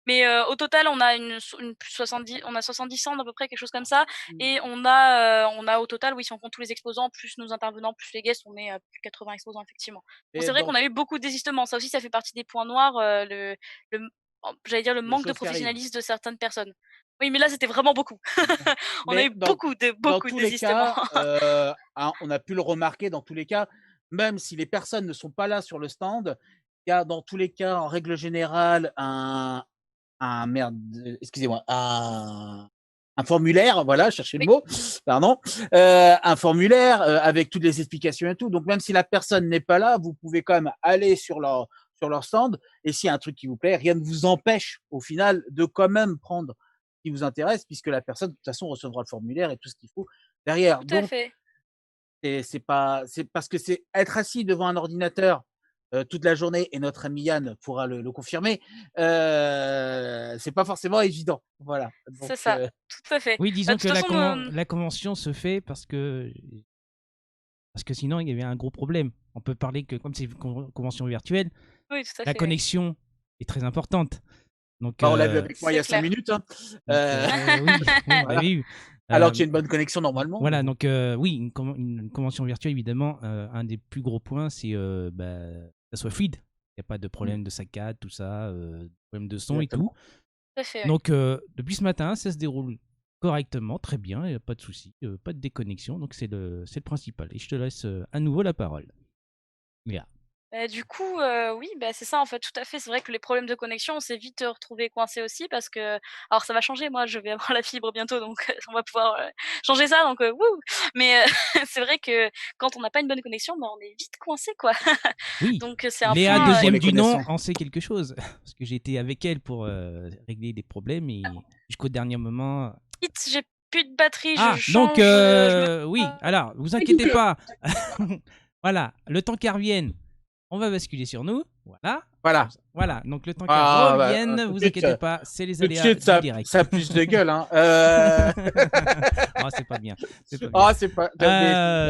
Mais au total, on a une 70, on a 70 stands à peu près, quelque chose comme ça. Et on a au total, oui, si on compte tous les exposants, plus nos intervenants, plus les guests, on est à plus de 80 exposants, effectivement. Bon, Et c'est vrai dans qu'on a eu beaucoup de désistements. Ça aussi, ça fait partie des points noirs, le j'allais dire le les manque de choses qui arrivent. professionnalisme de certaines personnes. Oui, mais là, c'était vraiment beaucoup. On a eu Mais dans beaucoup de tous les désistements. cas, hein, on a pu le remarquer dans tous les cas, même si les personnes ne sont pas là sur le stand, il y a dans tous les cas, en règle générale, merde, excusez-moi, un formulaire, voilà, cherchez le Oui, mot, pardon, un formulaire avec toutes les explications et tout. Donc même si la personne n'est pas là, vous pouvez quand même aller sur leur stand. Et s'il y a un truc qui vous plaît, rien ne vous empêche au final de quand même prendre ce qui vous intéresse, puisque la personne de toute façon recevra le formulaire et tout ce qu'il faut derrière. tout à Donc fait. c'est parce que c'est être assis devant un ordinateur toute la journée, et notre ami Yann pourra le confirmer, c'est pas forcément évident. Voilà. Donc C'est ça, tout à fait. Oui, Bah, disons de que toute façon, la convention se fait Parce que sinon, il y avait un gros problème. On peut parler que comme c'est une convention virtuelle, Oui, tout à la fait, oui. connexion est très importante. Donc, Bah, on l'a vu avec moi il y a C'est 5 clair. minutes. Hein. oui, oui, on Voilà. l'avait eu. Alors qu'il y a une bonne connexion normalement. Voilà, donc oui, une convention virtuelle, évidemment, un des plus gros points, c'est que ça soit fluide. Il n'y a pas de problème de saccade, tout ça, problème de son et tout. Exactement. Tout à fait, oui. Donc, depuis ce matin, ça se déroule correctement, très bien, il n'y a pas de souci, pas de déconnexion, donc c'est le principal. Et je te laisse à nouveau la parole. Léa. Du coup, oui, c'est ça en fait, tout à fait. C'est vrai que les problèmes de connexion, on s'est vite, retrouvés coincés aussi parce que alors ça va changer, moi je vais avoir la fibre bientôt donc on va pouvoir, changer ça donc wouh! Mais c'est vrai que quand on n'a pas une bonne connexion, on est vite coincé quoi. Oui, Donc c'est un Léa, point, Pour deuxième les du nom, connaissants. en sait quelque chose. Parce que j'ai été avec elle pour régler des problèmes et jusqu'au dernier moment. vite, j'ai plus de batterie, je Ah, donc, change, je me oui, alors, vous inquiétez pas. Voilà, le temps qu'elle revienne, on va basculer sur nous. Voilà. Voilà. Voilà, donc le temps qu'elle Ah, revienne, tout de vous suite, inquiétez pas, c'est les tout de aléas suite, du direct. ça a plus de gueule. Hein. Oh, c'est pas bien. C'est pas bien. Ah, c'est pas.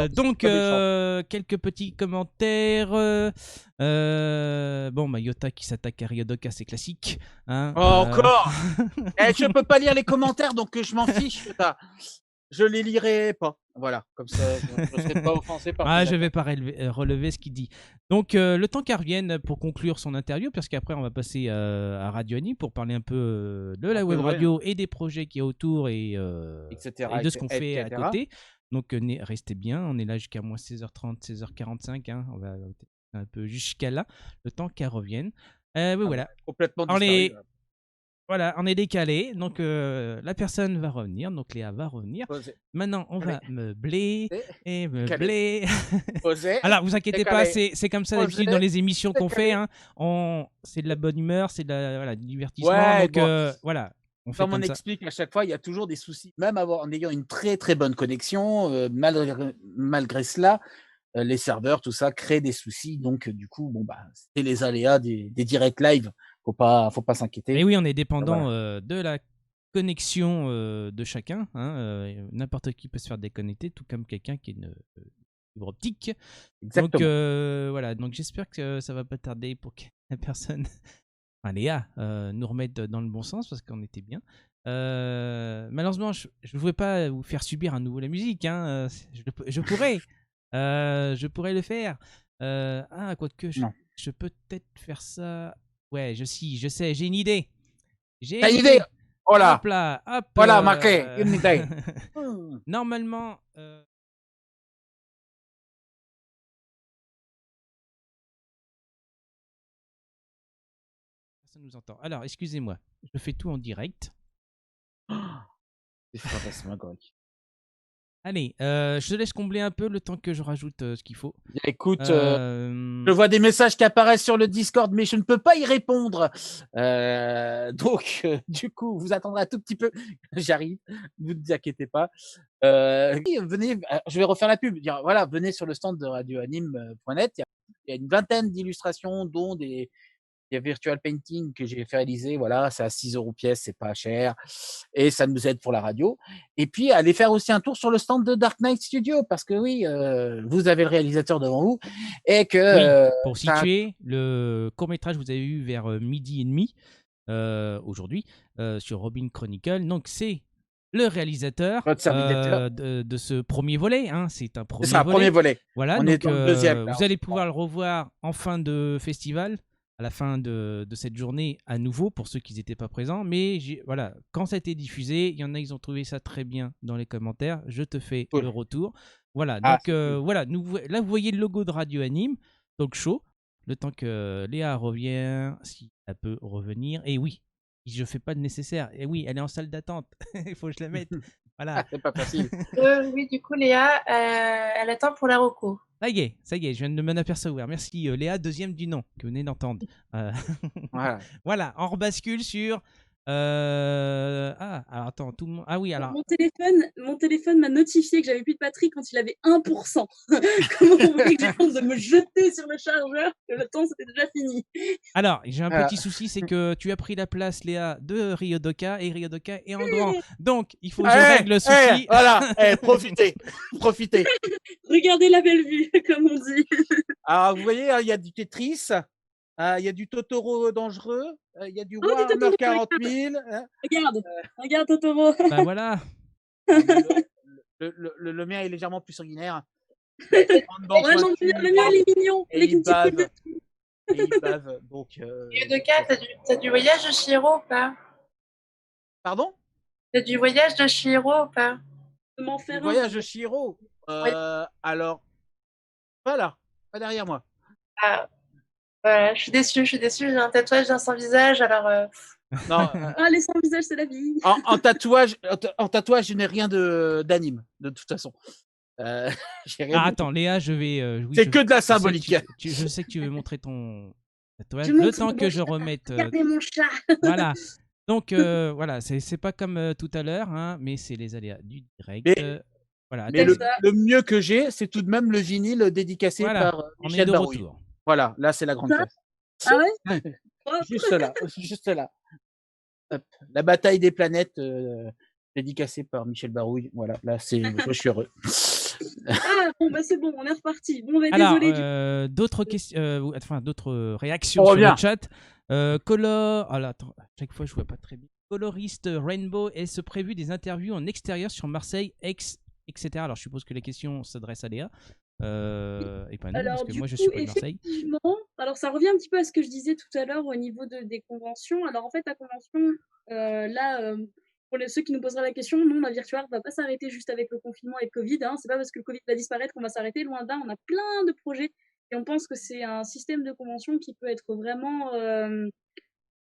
Donc, pas méchant. quelques petits commentaires. Bon, Yota qui s'attaque à Ryodoka, c'est classique. Hein, Oh, encore. Je peux pas lire les commentaires, donc je m'en fiche. Je les lirai pas. Voilà, comme ça, je ne serai pas offensé par Ah, tes je vais attaques. pas relever ce qu'il dit. Donc, le temps qu'elle revienne pour conclure son interview, parce qu'après, on va passer à Radio Annie pour parler un peu de la Un peu web de vrai, radio et des projets qu'il y a autour etc. et de ce qu'on fait à etc. côté. Donc, restez bien. On est là jusqu'à moins 16h30, 16h45. Hein. On va un peu jusqu'à là, le temps qu'elle revienne. Voilà. Complètement On disparu. est, voilà, on est décalé. Donc, la personne va revenir. Donc, Léa va revenir. Posé. Maintenant, on va meubler et meubler. Posé. Alors, vous inquiétez pas, Décalé. c'est comme ça Posé. d'habitude dans les émissions qu'on fait. Décalé. Hein. C'est de la bonne humeur, c'est du divertissement. Ouais, Donc, bon. voilà, on fait Comme on comme ça. explique à chaque fois, il y a toujours des soucis. Même en ayant une très très bonne connexion, malgré cela, les serveurs, tout ça, créent des soucis. Donc, du coup, c'est les aléas des directs live. Faut pas s'inquiéter. Et oui, on est dépendant Voilà. de la connexion de chacun. Hein. N'importe qui peut se faire déconnecter, tout comme quelqu'un qui est une fibre optique. Exactement. Donc, voilà, donc j'espère que ça va pas tarder pour que la personne, enfin Léa, nous remette dans le bon sens parce qu'on était bien. Malheureusement, je ne voulais pas vous faire subir à nouveau la musique. Hein. Je pourrais. Je pourrais le faire. Quoique, je peux peut-être faire ça. Ouais, je sais, j'ai une idée. T'as une idée? Voilà. Hop là, hop. Voilà, marqué, une idée. Normalement, ça nous entend. Alors, excusez-moi, je fais tout en direct. C'est fantasmagorique. Allez, je te laisse combler un peu le temps que je rajoute ce qu'il faut. Écoute, je vois des messages qui apparaissent sur le Discord, mais je ne peux pas y répondre. Donc, du coup, vous attendrez un tout petit peu. J'arrive, ne vous inquiétez pas. Venez, je vais refaire la pub. Voilà, venez sur le stand de radioanime.net. Il y a une vingtaine d'illustrations, dont des virtual painting que j'ai fait réaliser. Voilà, c'est à 6 € pièce, c'est pas cher. Et ça nous aide pour la radio. Et puis, allez faire aussi un tour sur le stand de Dark Knight Studio, parce que oui, vous avez le réalisateur devant vous. Et que. Oui, pour situer, le court-métrage, vous avez eu vers midi et demi aujourd'hui sur Robin Chronicle. Donc, c'est le réalisateur de ce premier volet. Hein. C'est un premier volet. Premier volet. Voilà, on donc, est dans le deuxième. Là, vous allez pouvoir le revoir en fin de festival, à la fin de cette journée à nouveau pour ceux qui n'étaient pas présents. Mais voilà, quand ça a été diffusé, il y en a qui ont trouvé ça très bien dans les commentaires. Je te fais le retour. Voilà, donc cool. voilà, là vous voyez le logo de Radio Anime, talk show, le temps que Léa revient, si elle peut revenir. Et oui, je fais pas le nécessaire. Et oui, elle est en salle d'attente, il faut que je la mette. Voilà. C'est pas facile. Oui, du coup, Léa, elle attend pour la reco. Ça y est, je viens de m'en apercevoir. Merci Léa, deuxième du nom que vous venez d'entendre. Voilà. Voilà, on rebascule sur Alors attends, tout le monde. Ah oui, alors. Mon téléphone m'a notifié que j'avais plus de batterie quand il avait 1%. Comment vous voulez que j'ai honte de me jeter sur le chargeur que le temps c'était déjà fini? Alors, j'ai un Alors. petit souci, c'est que tu as pris la place, Léa, de Ryodoka et Ryodoka est en grand. Donc, il faut que je règle le souci. Voilà, profitez. Regardez la belle vue, comme on dit. Alors, vous voyez, il y a du Tetris, il y a du Totoro dangereux, il y a du Oh, du Warhammer Totoro, 40 000. Hein. Regarde Totoro. Bah voilà. Le mien est légèrement plus sanguinaire. Ouais, non, le mien, il est mignon. Et Avec il une petite coupe de bave. Et il bave. Donc, Ryodoka, t'as du voyage de Chihiro ou pas? Pardon? T'as du voyage de Chihiro ou pas? de m'en Le faire un. voyage de Chihiro. Alors, pas derrière moi. Ah, voilà, je suis déçue, j'ai un tatouage d'un sans visage, alors Non, Ah, les sans visage, c'est la vie. en tatouage, je n'ai rien d'anime, de toute façon. J'ai rien Ah, du attends, Léa, je vais. Oui, C'est je- que de la je sais que symbolique. je sais que tu veux montrer ton tatouage. Je Le montre temps mon que je chat. remette. Regardez mon chat. Voilà. Donc, voilà, c'est pas comme tout à l'heure, hein, mais c'est les aléas du direct. Mais- Voilà. Mais donc, le mieux que j'ai, c'est tout de même le vinyle dédicacé voilà, par on est Michel de Barouille. retour. Voilà, là c'est la grande Ça classe. Ah ouais? Oh, Juste là. Hop. La bataille des planètes dédicacée par Michel Barouille. Voilà, là je suis heureux. Ah, bon, bah c'est bon, on est reparti. Bon, bah Alors, désolé. d'autres questions, enfin d'autres réactions On sur revient. le chat. Color, ah là, attends, chaque fois je vois pas très bien. Coloriste Rainbow, est-ce prévu des interviews en extérieur sur Marseille, Aix, etc. Alors je suppose que les questions s'adressent à Léa et pas nous, parce Alors, que du moi je coup, suis pas de Marseille. effectivement, alors ça revient un petit peu à ce que je disais tout à l'heure au niveau des conventions. Alors, en fait, la convention, là, pour ceux qui nous poseraient la question, non, la Virtuart va pas s'arrêter juste avec le confinement et le Covid. Hein. C'est pas parce que le Covid va disparaître qu'on va s'arrêter. Loin de là, on a plein de projets et on pense que c'est un système de convention qui peut être vraiment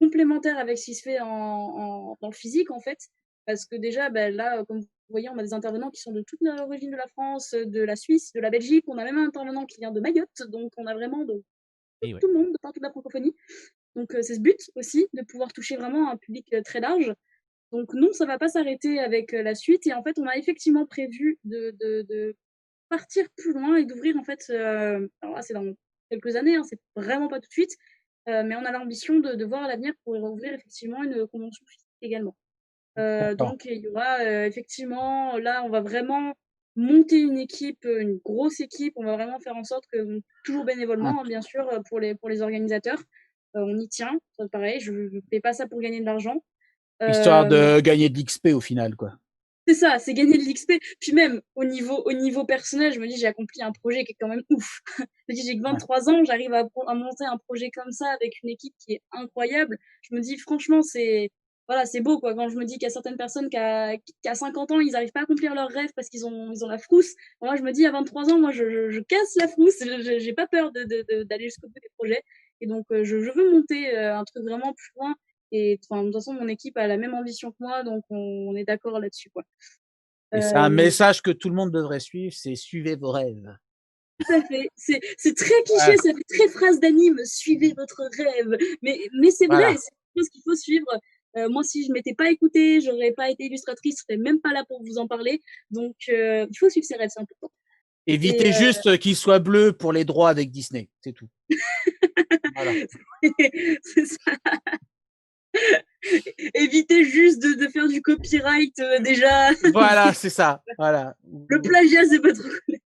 complémentaire avec ce qui se fait dans le physique, en fait. Parce que déjà, bah, là, comme vous voyez, on a des intervenants qui sont de toute l'origine de la France, de la Suisse, de la Belgique. On a même un intervenant qui vient de Mayotte. Donc, on a vraiment de Et ouais. tout le monde, de partout de la francophonie. Donc, c'est ce but aussi, de pouvoir toucher vraiment un public très large. Donc, non, ça va pas s'arrêter avec la suite. Et en fait, on a effectivement prévu de partir plus loin et d'ouvrir, en fait, alors là, c'est dans quelques années, hein, c'est vraiment pas tout de suite, mais on a l'ambition de voir à l'avenir pour ouvrir effectivement une convention physique également. Donc, il y aura effectivement, là, on va vraiment monter une équipe, une grosse équipe. On va vraiment faire en sorte que, toujours bénévolement, hein, bien sûr, pour les organisateurs, on y tient. Ça, pareil, je ne fais pas ça pour gagner de l'argent. Histoire de gagner de l'XP au final, quoi. C'est ça, c'est gagner de l'XP. Puis même, au niveau personnel, je me dis, j'ai accompli un projet qui est quand même ouf. Je me dis, j'ai que 23 ans, j'arrive à monter un projet comme ça avec une équipe qui est incroyable. Je me dis, franchement, voilà, c'est beau, quoi. Quand je me dis qu'il y a certaines personnes qui à 50 ans, ils n'arrivent pas à accomplir leurs rêves parce qu'ils ont la frousse. Moi, je me dis, à 23 ans, moi, je casse la frousse. J'ai pas peur d'aller jusqu'au bout des projets. Et donc, je veux monter un truc vraiment plus loin. Et de toute façon, mon équipe a la même ambition que moi, donc on est d'accord là-dessus, quoi. Et c'est un message que tout le monde devrait suivre, c'est suivez vos rêves. Tout à fait. C'est très cliché, ça fait très phrase d'anime, suivez votre rêve. Mais c'est vrai, c'est quelque chose qu'il faut suivre. Moi, si je m'étais pas écoutée, j'aurais pas été illustratrice, je serais même pas là pour vous en parler. Donc, il faut suivre ses rêves, c'est important. Évitez juste qu'il soit bleu pour les droits avec Disney, c'est tout. Voilà. C'est ça. Évitez juste de faire du copyright déjà. Voilà, c'est ça. Voilà. Le plagiat, c'est pas trop connu.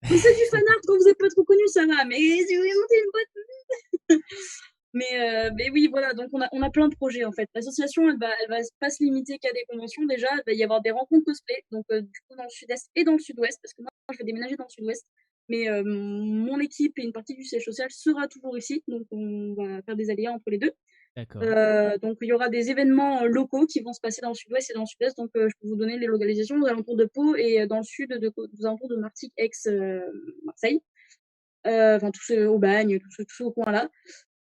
Quand c'est du fanart, quand vous n'êtes pas trop connu, ça va. Mais si vous voulez monter une boîte. mais oui, voilà. Donc on a plein de projets en fait. L'association, elle va pas se limiter qu'à des conventions. Déjà, il va y avoir des rencontres cosplay. Donc du coup dans le sud-est et dans le sud-ouest, parce que moi je vais déménager dans le sud-ouest. Mais mon équipe et une partie du siège social sera toujours ici. Donc on va faire des alliés entre les deux. D'accord. Donc il y aura des événements locaux qui vont se passer dans le sud-ouest et dans le sud-est. Donc je peux vous donner les localisations aux alentours de Pau et dans le sud aux alentours de Martigues, Aix, Marseille. Enfin tous ceux au Bagne, tous ceux au coin là.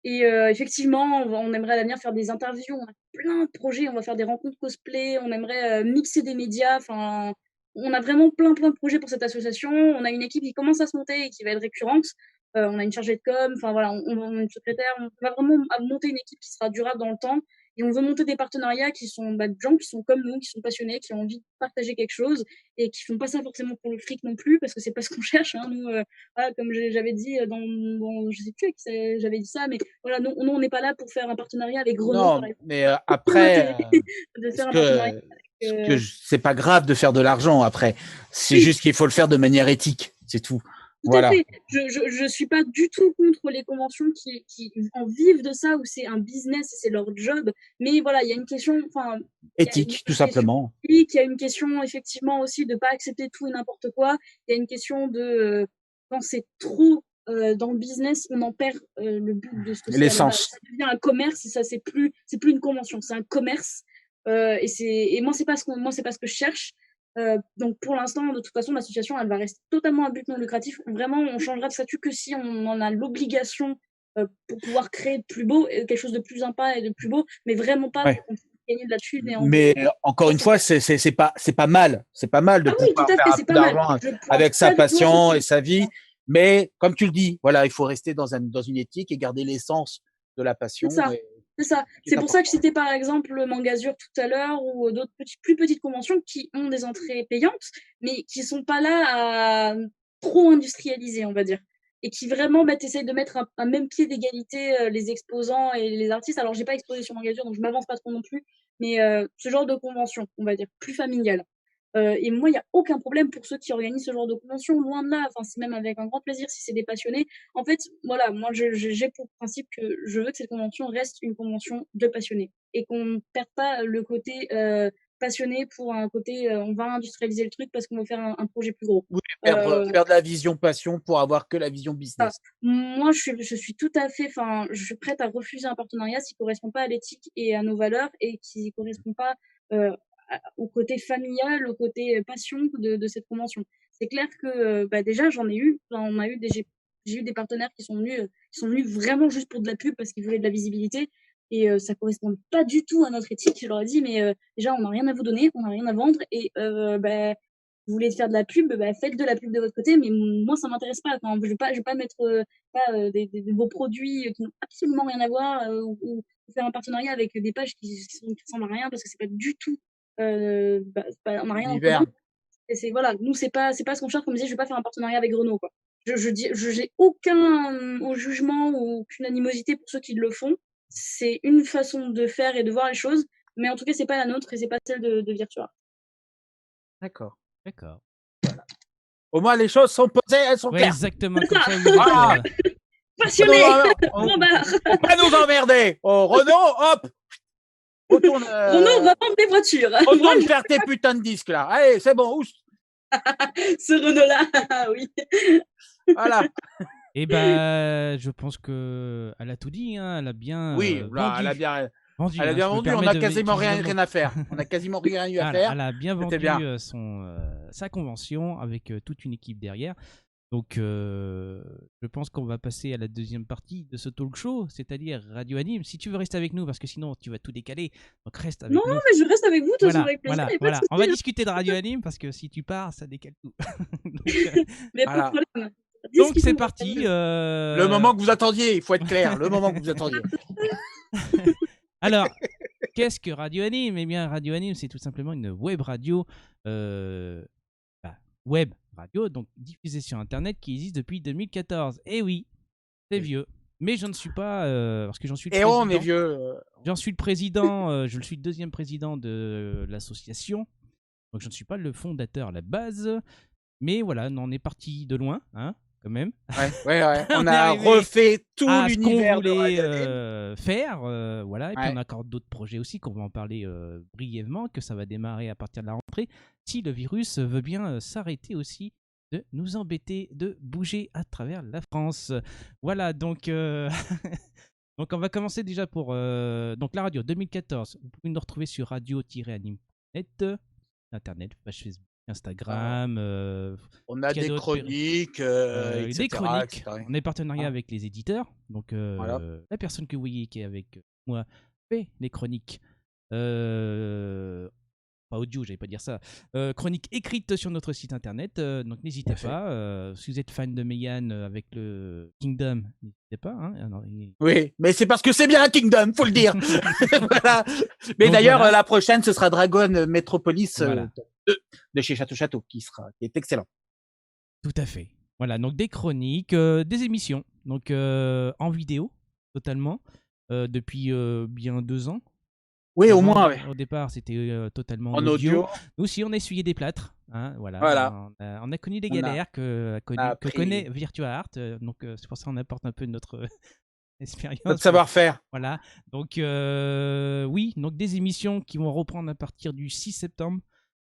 Et effectivement, on aimerait à l'avenir faire des interviews. On a plein de projets. On va faire des rencontres cosplay. On aimerait mixer des médias. Enfin, on a vraiment plein de projets pour cette association. On a une équipe qui commence à se monter et qui va être récurrente. On a une chargée de com. Enfin voilà, on a une secrétaire. On va vraiment monter une équipe qui sera durable dans le temps Et on veut monter des partenariats qui sont de gens qui sont comme nous, qui sont passionnés, qui ont envie de partager quelque chose et qui font pas ça forcément pour le fric non plus, parce que c'est pas ce qu'on cherche. Hein. Nous, voilà, comme j'avais dit je sais plus à qui j'avais dit ça, mais voilà, nous, on n'est pas là pour faire un partenariat avec Renault, par Non, exemple. mais Aucun après, intérêt de ce faire un partenariat que, avec. c'est pas grave de faire de l'argent après. C'est Oui, juste qu'il faut le faire de manière éthique, c'est tout. tout à Voilà. fait. Je suis pas du tout contre les conventions qui en vivent de ça, où c'est un business et c'est leur job. Mais voilà, il y a une question, enfin, il y a une Éthique, tout question simplement. éthique, il y a une question effectivement aussi de pas accepter tout et n'importe quoi. Il y a une question de quand c'est trop dans le business, on en perd le but de ce que c'est à la base. L'essence. Ça devient un commerce et ça c'est plus une convention, c'est un commerce. Et moi c'est pas ce que je cherche. Donc pour l'instant, de toute façon, l'association, elle va rester totalement à but non lucratif. Vraiment, on changera de statut que si on en a l'obligation pour pouvoir créer de plus beau, quelque chose de plus sympa et de plus beau, mais vraiment pas Ouais. pour qu'on puisse gagner de la thune et en Mais encore une fois, c'est pas mal. C'est pas mal de Ah oui, tout pouvoir à faire fait, un c'est peu pas mal. d'argent Je pointe avec sa pas du doigt passion ceux et qui. sa vie. Mais comme tu le dis, voilà, il faut rester dans une éthique et garder l'essence de la C'est passion. ça. Et C'est ça. c'est C'est pour ça que important. je citais par exemple le Mangazur tout à l'heure ou d'autres plus petites conventions qui ont des entrées payantes, mais qui sont pas là à trop industrialiser, on va dire. Et qui vraiment essayent de mettre un même pied d'égalité les exposants et les artistes. Alors, j'ai pas exposé sur Mangazur, donc je m'avance pas trop non plus, mais ce genre de convention, on va dire, plus familiale. Et moi, il n'y a aucun problème pour ceux qui organisent ce genre de convention, loin de là. Enfin, c'est même avec un grand plaisir si c'est des passionnés. En fait, voilà, moi, j'ai pour principe que je veux que cette convention reste une convention de passionnés et qu'on ne perde pas le côté passionné pour un côté on va industrialiser le truc parce qu'on veut faire un projet plus gros. Oui, Euh, perdre la vision passion pour avoir que la vision ça. business. Moi, je suis tout à fait, enfin, je suis prête à refuser un partenariat s'il correspond pas à l'éthique et à nos valeurs et qui correspond pas au côté familial, au côté passion de cette convention. C'est clair que déjà j'en ai eu, enfin, j'ai eu des partenaires qui sont venus vraiment juste pour de la pub parce qu'ils voulaient de la visibilité et ça correspond pas du tout à notre éthique. Je leur ai dit mais déjà on n'a rien à vous donner, on n'a rien à vendre et vous voulez faire de la pub, faites de la pub de votre côté, mais moi ça m'intéresse pas. Enfin, je vais pas mettre des beaux produits qui n'ont absolument rien à voir ou faire un partenariat avec des pages qui ressemblent à rien parce que c'est pas du tout on n'a rien en L'hiver. commun. Et c'est voilà, nous c'est pas ce qu'on cherche. Comme je disais, je vais pas faire un partenariat avec Renault quoi. J'ai aucun au jugement ou aucune animosité pour ceux qui le font. C'est une façon de faire et de voir les choses, mais en tout cas c'est pas la nôtre et c'est pas celle de Virtua. D'accord. D'accord. Au moins, les choses sont posées, elles sont Ouais, claires. exactement. C'est Comme ça. ça, vous êtes, Voilà. Passionné. On Bon bah va nous emmerder. Oh, Renaud, hop, retourne, Renault va vendre des voitures. Moi, retourne faire tes putains de disques là. Allez, c'est bon. Oust. ce Renault-là, oui. Voilà. Et bah, je pense que elle a tout dit. Hein. Elle a bien Oui, là, vendu. elle a bien vendu, Elle a hein, bien je me vendu. On permets a de quasiment utiliser le rien mot. à faire. On a quasiment rien eu à faire. Elle a bien C'était vendu bien. sa convention avec toute une équipe derrière. Donc, je pense qu'on va passer à la deuxième partie de ce talk show, c'est-à-dire Radio Anime. Si tu veux rester avec nous, parce que sinon tu vas tout décaler, donc reste avec Non, nous. mais je reste avec vous, de toute façon, Voilà, avec plaisir. voilà, y a pas de voilà. On va souci, hein. discuter de Radio Anime parce que si tu pars, ça décale tout. Mais pas Voilà. de problème. Donc Discussion c'est de parti. Radio Le moment que vous attendiez, il faut être clair. Le moment que vous attendiez. Alors, qu'est-ce que Radio Anime? Eh bien, Radio Anime, c'est tout simplement une web radio, web radio, donc diffusée sur Internet, qui existe depuis 2014. Eh oui, c'est vieux. Mais je ne suis pas, parce que j'en suis le Et président. on est vieux. J'en suis le président, je le suis le deuxième président de l'association. Donc je ne suis pas le fondateur à la base. Mais voilà, on est parti de loin, hein, quand même. Ouais. On On est a arrivé refait tout à ce qu'on l'univers de voulait Radio Anime. faire, voilà. Et puis Ouais. on a encore d'autres projets aussi qu'on va en parler brièvement, que ça va démarrer à partir de la rentrée, si le virus veut bien s'arrêter aussi de nous embêter, de bouger à travers la France. Voilà, donc donc on va commencer déjà pour donc la radio 2014. Vous pouvez nous retrouver sur radio-anime.net, internet, page Facebook, Instagram. On a qu'il y a des d'autres chroniques, des etc., chroniques. etc. On est partenariat Ah. avec les éditeurs. Donc, Voilà. la personne que vous voyez qui est avec moi fait les chroniques. pas audio, j'allais pas dire ça, chronique écrite sur notre site internet. Donc n'hésitez Tout à fait. pas. Si vous êtes fan de Mégane avec le Kingdom, n'hésitez pas. Hein. Alors, Oui, mais c'est parce que c'est bien un Kingdom, faut le dire. Voilà. Mais Donc, d'ailleurs, voilà. la prochaine, ce sera Dragon Metropolis Voilà. de chez Château qui est excellent. Tout à fait. Voilà, donc des chroniques, des émissions, donc en vidéo, totalement, depuis bien 2 ans. Oui, au Avant, moins, ouais. Au départ, c'était totalement en En audio. audio. Nous aussi, on a essuyé des plâtres. Hein, voilà. Voilà. On a connu les On a- galères que appris. connaît Virtua Art. Donc, c'est pour ça qu'on apporte un peu de notre expérience. Notre savoir-faire. Voilà. Donc, oui, donc des émissions qui vont reprendre à partir du 6 septembre.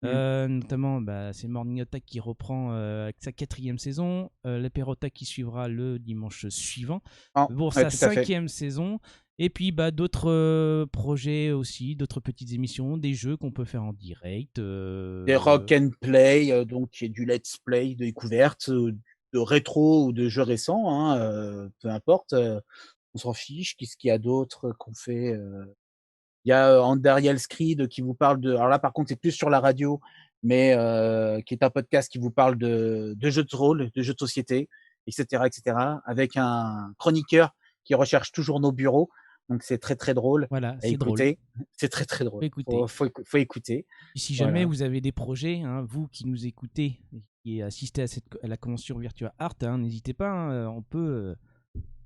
Notamment, c'est Morning Attack qui reprend avec sa 4e saison, l'Apérotac qui suivra le dimanche suivant pour sa 5e saison, et puis d'autres projets aussi, d'autres petites émissions, des jeux qu'on peut faire en direct. Des rock and play, donc qui est du let's play de découverte, de rétro ou de jeux récents, hein, peu importe, on s'en fiche. Qu'est-ce qu'il y a d'autre qu'on fait Il y a Andariel Screed qui vous parle de. Alors là, par contre, c'est plus sur la radio, mais qui est un podcast qui vous parle de jeux de rôle, de jeux de société, etc., etc., avec un chroniqueur qui recherche toujours nos bureaux. Donc c'est très très drôle. Voilà, à c'est drôle. écouter. C'est très très drôle. Faut écouter. Et si jamais vous avez des projets, hein, vous qui nous écoutez et qui assistez à la convention Virtua Art, hein, n'hésitez pas. Hein,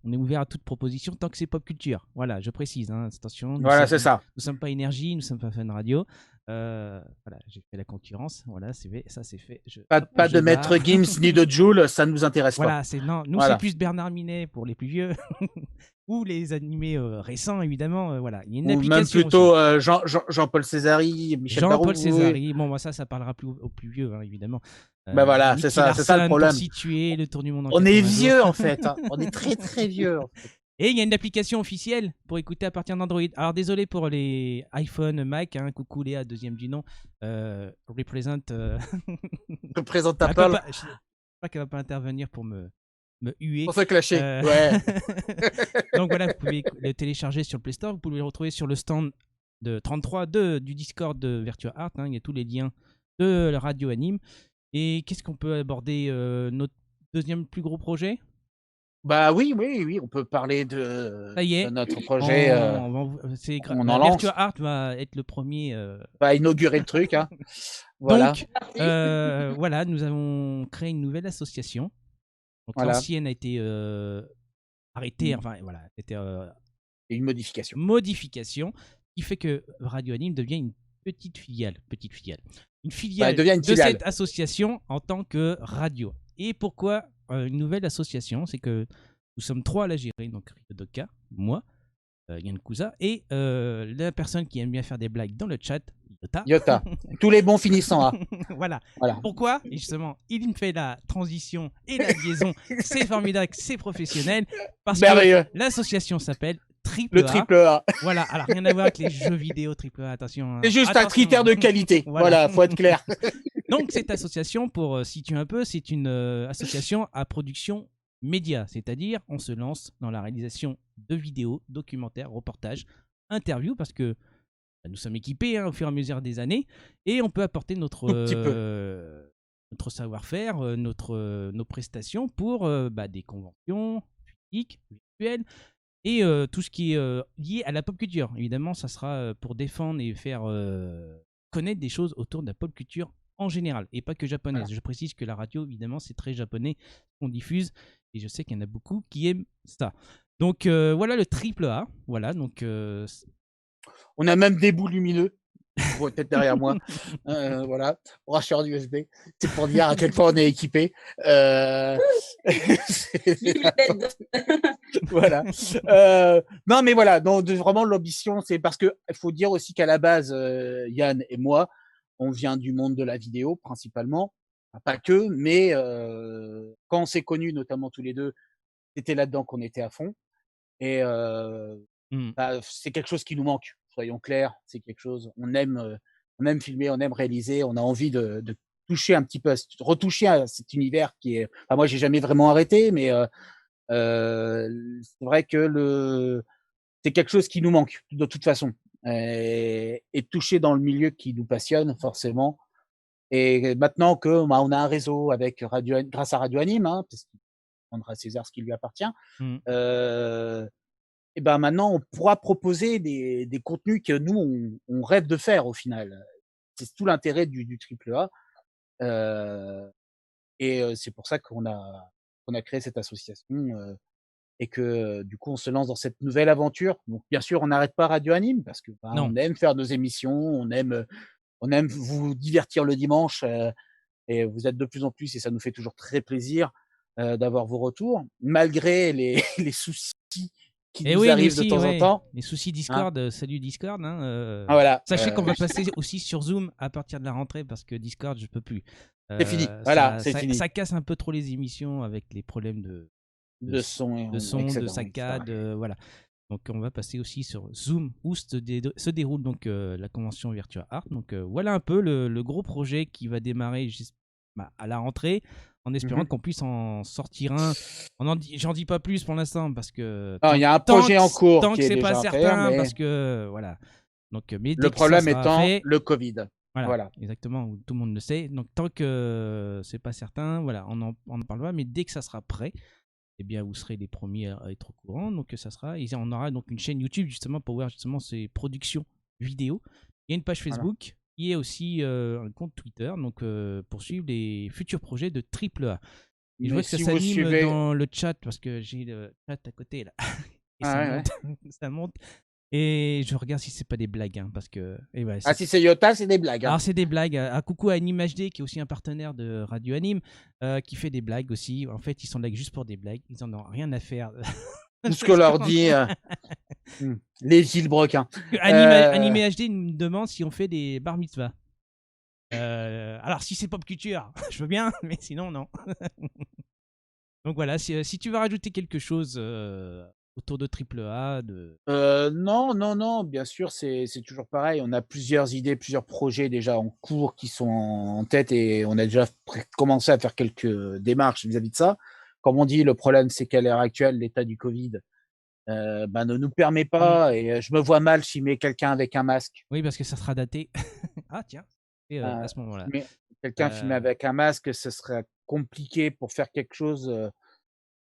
on est ouvert à toute proposition tant que c'est pop culture. Voilà, je précise. Hein, attention. Voilà, c'est ça. Nous sommes pas Énergie, nous sommes pas Fun Radio. Voilà, j'ai fait la concurrence. Voilà, c'est fait, ça c'est fait. Pas de Maître Gims ni de Joule, ça ne nous intéresse pas. Nous c'est plus Bernard Minet pour les plus vieux. Ou les animés récents, évidemment. Voilà. Il y a une application même plutôt Jean-Paul Césari, Michel Barou. Jean-Paul Césari. Bon, moi, ça parlera plus aux plus vieux, hein, évidemment. Voilà, c'est ça le problème. Pour situer le tour du monde en on est vieux, en fait. Hein. On est très, très vieux. En fait. Et il y a une application officielle pour écouter à partir d'Android. Alors, désolé pour les iPhone, Mac. Hein, coucou Léa, deuxième du nom. Représente Apple. Je sais pas qu'elle va pas intervenir pour me huer. Pour se clasher. Ouais. Donc voilà, vous pouvez le télécharger sur le Play Store. Vous pouvez le retrouver sur le stand de 33 du Discord de Virtua Art. Hein, il y a tous les liens de la radio anime. Et qu'est-ce qu'on peut aborder notre deuxième plus gros projet ? Oui, on peut parler de notre projet. Virtua Art va être le premier. Va inaugurer le truc. Hein. Voilà. Donc, voilà, nous avons créé une nouvelle association. Donc, l'ancienne a été arrêtée. Enfin, voilà, c'était une modification. Modification qui fait que Radio Anime devient une petite filiale. Une filiale de cette association en tant que radio. Et pourquoi une nouvelle association ? C'est que nous sommes 3 à la gérer, donc Doka, moi, Yann Kouza, et la personne qui aime bien faire des blagues dans le chat, Yota. Tous les bons finissant A. Voilà. Pourquoi ? Et justement, il me fait la transition et la liaison. C'est formidable, c'est professionnel. Parce que l'association s'appelle Triple A. Le Triple A. Voilà, alors rien à voir avec les jeux vidéo Triple A, attention. C'est juste un critère de qualité. Voilà, faut être clair. Donc, cette association, pour situer un peu, c'est une association à production média. C'est-à-dire, on se lance dans la réalisation de vidéos, documentaires, reportages, interviews, parce que nous sommes équipés au fur et à mesure des années et on peut apporter notre savoir-faire, nos prestations pour des conventions physiques, virtuelles et tout ce qui est lié à la pop culture. Évidemment, ça sera pour défendre et faire connaître des choses autour de la pop culture en général et pas que japonaise. Je précise que la radio, évidemment, c'est très japonais qu'on diffuse et je sais qu'il y en a beaucoup qui aiment ça. Donc voilà le Triple A. Voilà, donc on a même des bouts lumineux. Peut-être derrière moi. Voilà, brancheur d'USB. C'est pour dire à quel point on est équipé. Voilà. Non, mais voilà. Donc, vraiment, l'ambition, c'est parce que il faut dire aussi qu'à la base, Yann et moi, on vient du monde de la vidéo principalement. Enfin, pas que, mais quand on s'est connus, notamment tous les deux, c'était là-dedans qu'on était à fond. Et c'est quelque chose qui nous manque. Soyons clairs, c'est quelque chose. On aime filmer, on aime réaliser, on a envie de toucher un petit peu, retoucher à cet univers qui est. Enfin, moi, j'ai jamais vraiment arrêté, mais c'est vrai que c'est quelque chose qui nous manque de toute façon. et toucher dans le milieu qui nous passionne forcément. Et maintenant que on a un réseau avec grâce à Radio Anime, hein, parce qu'il prendra à César ce qui lui appartient, Mm. et ben maintenant on pourra proposer des contenus que nous on rêve de faire au final. C'est tout l'intérêt du triple A. C'est pour ça qu'on a créé cette association et que du coup on se lance dans cette nouvelle aventure. Donc bien sûr on n'arrête pas Radio Anime parce que Non. on aime faire nos émissions, on aime vous divertir le dimanche et vous êtes de plus en plus et ça nous fait toujours très plaisir d'avoir vos retours malgré les soucis qui Et nous oui, arrivent de temps en temps. les soucis Hein. Discord, salut Discord. Hein, Voilà. sachez qu'on va passer aussi sur Zoom à partir de la rentrée parce que Discord, je peux plus. C'est fini. Voilà, c'est ça, fini. ça casse un peu trop les émissions avec les problèmes De son, de saccade, voilà. Donc on va passer aussi sur Zoom où se déroule donc la convention Virtua Art. Donc voilà un peu le gros projet qui va démarrer à la rentrée, en espérant qu'on puisse en sortir un. J'en dis pas plus pour l'instant parce que il y a un projet en cours tant qui que est c'est pas déjà certain, mais... parce que voilà. Donc mais le problème étant le Covid. Voilà, exactement, où tout le monde le sait. Donc tant que c'est pas certain, voilà, on en parlera. Mais dès que ça sera prêt, eh bien vous serez les premiers à être au courant. Donc ça sera, et on aura donc une chaîne YouTube justement pour voir justement ces productions vidéo. Il y a une page Facebook. Il y a aussi un compte Twitter, donc pour suivre les futurs projets de AAA. Et je vois que ça s'anime dans le chat parce que j'ai le chat à côté là. Et ça monte. Et je regarde si c'est pas des blagues, hein, parce que. Si c'est Yota, c'est des blagues. Hein. Alors c'est des blagues. Coucou à Anime HD qui est aussi un partenaire de Radio Anime, qui fait des blagues aussi. En fait, ils sont là juste pour des blagues. Ils en ont rien à faire. Tout ce qu'on leur dit. Les Gilles-Broquins. Anime HD me demande si on fait des bar mitzvahs. Alors si c'est pop culture, je veux bien, mais sinon non. Donc voilà, si tu veux rajouter quelque chose autour de AAA, non, bien sûr, c'est toujours pareil. On a plusieurs idées, plusieurs projets déjà en cours qui sont en tête et on a déjà commencé à faire quelques démarches vis-à-vis de ça. Comme on dit, le problème c'est qu'à l'heure actuelle, l'état du Covid ne nous permet pas et je me vois mal filmer quelqu'un avec un masque. Oui, parce que ça sera daté. Ah tiens, à ce moment-là. Mais quelqu'un filmé avec un masque, ce serait compliqué pour faire quelque chose.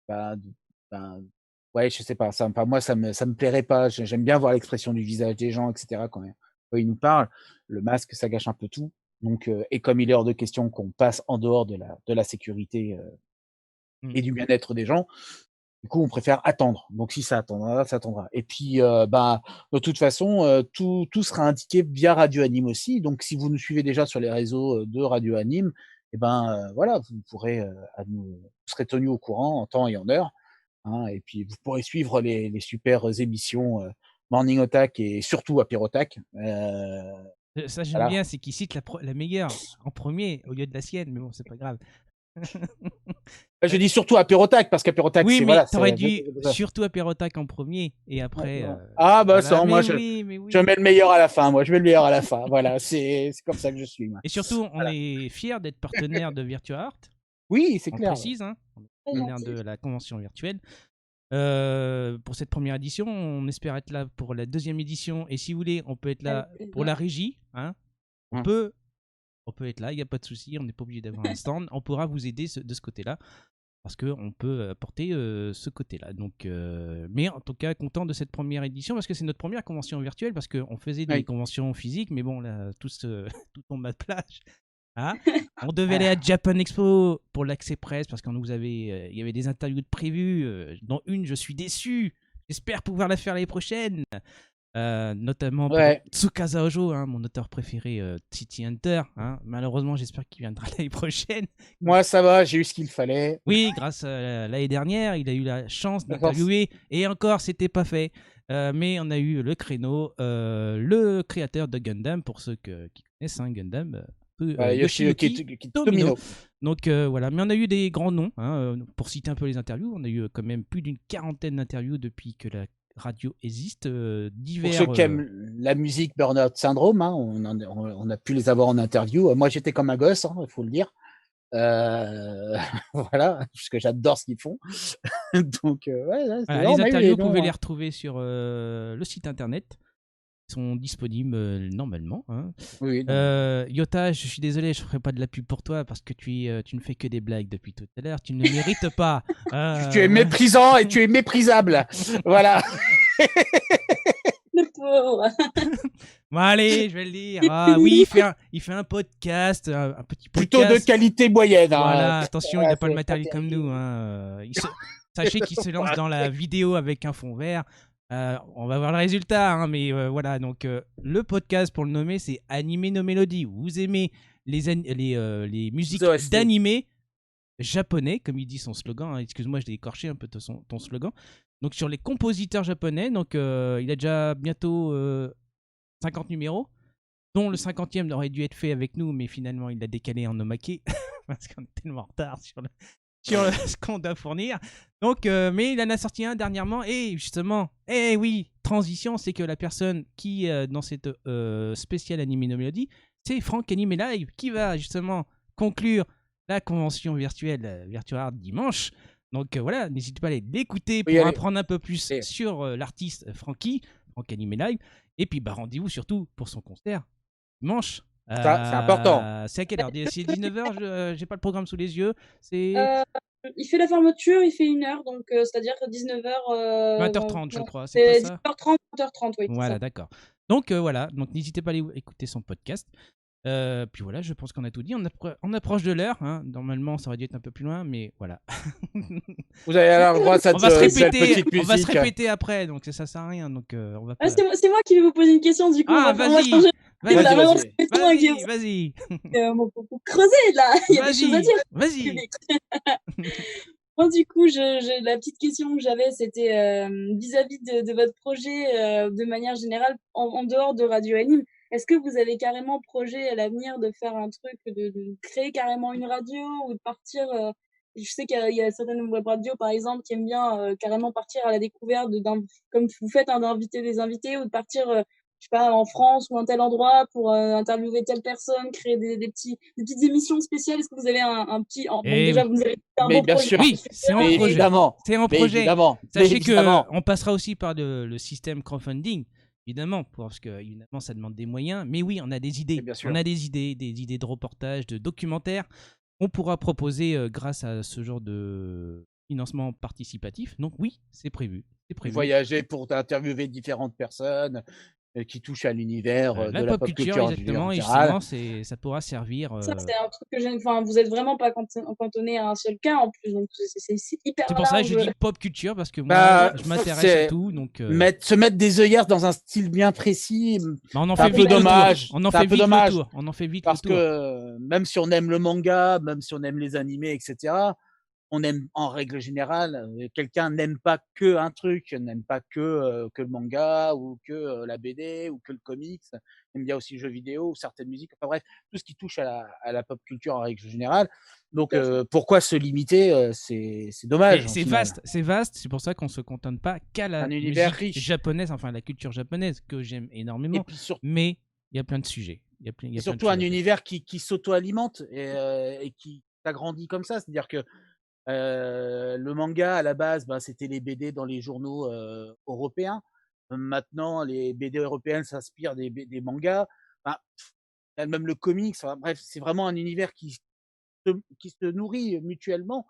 Ouais, je sais pas. Moi, ça me plairait pas. J'aime bien voir l'expression du visage des gens, etc. Quand ils nous parlent. Le masque, ça gâche un peu tout. Donc, et comme il est hors de question qu'on passe en dehors de la sécurité et du bien-être des gens, du coup, on préfère attendre. Donc, si ça attendra, ça attendra. Et puis, de toute façon, tout sera indiqué via Radio Anime aussi. Donc, si vous nous suivez déjà sur les réseaux de Radio Anime, voilà, vous pourrez, vous serez tenus au courant en temps et en heure. Hein, et puis, vous pourrez suivre les super émissions Morning Attack et surtout Apérotac. Ça, j'aime bien, c'est qu'il cite la meilleure en premier au lieu de la sienne, mais bon, c'est pas grave. Je dis surtout Apérotac parce qu'Apérotac, oui, c'est mais voilà. T'aurais dit surtout Apérotac en premier et après. Moi, je mets le meilleur à la fin. Moi, je mets le meilleur à la fin. Voilà, c'est comme ça que je suis. Moi. Et surtout, on est fiers d'être partenaire de Virtua Art. Oui, c'est clair. On précise, hein, partenaire de la convention virtuelle. Pour cette première édition, on espère être là pour la deuxième édition. Et si vous voulez, on peut être là pour la régie. Hein. On peut être là, il n'y a pas de souci. On n'est pas obligé d'avoir un stand. On pourra vous aider de ce côté-là. Parce qu'on peut apporter ce côté-là. Donc, mais en tout cas, content de cette première édition parce que c'est notre première convention virtuelle parce qu'on faisait des conventions physiques, mais bon, là, tout tombe à plage. Hein, on devait aller à Japan Expo pour l'accès presse parce qu'il y avait des interviews de prévues, dont une, je suis déçu. J'espère pouvoir la faire l'année prochaine. Notamment pour Tsukasa Ojo, hein, mon auteur préféré, City Hunter. Hein. Malheureusement, j'espère qu'il viendra l'année prochaine. Moi, ça va, j'ai eu ce qu'il fallait. Oui, grâce à l'année dernière, il a eu la chance d'interviewer. Et encore, c'était pas fait. Mais on a eu le créneau, le créateur de Gundam, pour ceux qui connaissent hein, Gundam. Yoshiyuki Tomino. Donc voilà, mais on a eu des grands noms. Hein, pour citer un peu les interviews, on a eu quand même plus d'une 40aine d'interviews depuis que la radio existe. Divers, pour ceux qui aiment la musique Burnout Syndrome, hein, on a pu les avoir en interview. Moi, j'étais comme un gosse, il faut le dire. Voilà, parce que j'adore ce qu'ils font. Donc, les interviews, vous pouvez les retrouver sur le site internet. sont disponibles normalement. Hein. Oui, non. Yota, je suis désolé, je ferai pas de la pub pour toi parce que tu ne fais que des blagues depuis tout à l'heure. Tu ne le mérites pas. Tu es méprisant et tu es méprisable. Voilà. Le pauvre. Bon, allez, je vais le dire. Ah oui, il fait un podcast, un petit Plutôt de podcast. qualité moyenne. Hein. Voilà, attention, il n'a pas le c'est matériel pas comme nous. Hein. Sachez qu'il se lance dans la vidéo avec un fond vert. On va voir le résultat, hein, mais voilà. Donc, le podcast, pour le nommer, c'est Animer nos mélodies. Vous aimez les musiques OST. d'animé japonais, comme il dit son slogan. Hein. Excuse-moi, je l'ai écorché un peu ton slogan. Donc, sur les compositeurs japonais, donc il a déjà bientôt 50 numéros, dont le 50e aurait dû être fait avec nous, mais finalement, il l'a décalé en omake parce qu'on est tellement en retard sur ce qu'on doit fournir. Donc, mais il en a sorti un dernièrement, et justement, oui, transition, c'est que la personne qui, dans cette spéciale Anime no Melody, c'est Franck Anime Live, qui va justement conclure la convention virtuelle VirtuArt dimanche. Donc voilà, n'hésitez pas à aller l'écouter pour apprendre un peu plus sur l'artiste Franck Anime Live. Et puis bah, rendez-vous surtout pour son concert dimanche. Ça, c'est important. C'est à quelle heure? C'est 19h, j'ai pas le programme sous les yeux. C'est Il fait la fermeture, il fait 1 heure, donc c'est-à-dire 19h. 20h30, je crois. C'est pas ça? 10h30, 20h30, oui. Voilà, d'accord. Donc voilà, donc n'hésitez pas à aller écouter son podcast. Puis voilà, je pense qu'on a tout dit. On approche de l'heure. Hein. Normalement, ça aurait dû être un peu plus loin, mais voilà. Vous avez alors le droit à cette, on va se musique. répéter après, donc ça sert à rien. Donc on va pas... c'est moi qui vais vous poser une question du coup. Ah, vas-y. Vas-y. Faut creuser là. Il y a des choses à dire. Vas-y. Moi, du coup, la petite question que j'avais, c'était vis-à-vis de votre projet de manière générale, en dehors de Radio Anime. Est-ce que vous avez carrément projet à l'avenir de faire un truc, de créer carrément une radio ou de partir je sais qu'il y a certaines web radios, par exemple, qui aiment bien carrément partir à la découverte, comme vous faites, d'inviter des invités ou de partir, je sais pas, en France ou un tel endroit pour interviewer telle personne, créer des petites émissions spéciales. Est-ce que vous avez un petit... Bon, déjà, vous avez un mais bon bien projet. sûr. Oui, c'est en projet. Évidemment. C'est en projet. Évidemment. Sachez qu'on passera aussi par le système crowdfunding. Évidemment, parce que évidemment, ça demande des moyens. Mais oui, on a des idées. On a des idées de reportages, de documentaires. On pourra proposer grâce à ce genre de financement participatif. Donc oui, c'est prévu. Voyager pour interviewer différentes personnes qui touchent à l'univers de la pop culture exactement, et justement, ça pourra servir. Ça, c'est un truc que j'aime. Enfin, vous êtes vraiment pas cantonné à un seul cas en plus, donc c'est hyper. C'est pour ça que je dis pop culture parce que moi, je m'intéresse à tout. Donc se mettre des œillères dans un style bien précis, on en fait vite dommage. On en fait vite le tour. On en fait vite parce le tour. que même si on aime le manga, même si on aime les animés, etc. On aime en règle générale, quelqu'un n'aime pas que un truc, n'aime pas que le manga ou que la BD ou que le comics, aime bien aussi le jeu vidéo ou certaines musiques, enfin bref, tout ce qui touche à la pop culture en règle générale. Donc pourquoi se limiter, c'est dommage. C'est vaste, c'est pour ça qu'on se contente pas qu'à la musique japonaise, enfin la culture japonaise que j'aime énormément, mais il y a plein de sujets. Il y a surtout un univers qui s'auto-alimente et qui s'agrandit comme ça, c'est-à-dire que le manga à la base, c'était les BD dans les journaux européens. Maintenant, les BD européennes s'inspirent des mangas. Enfin, même le comics. Enfin, bref, c'est vraiment un univers qui se nourrit mutuellement.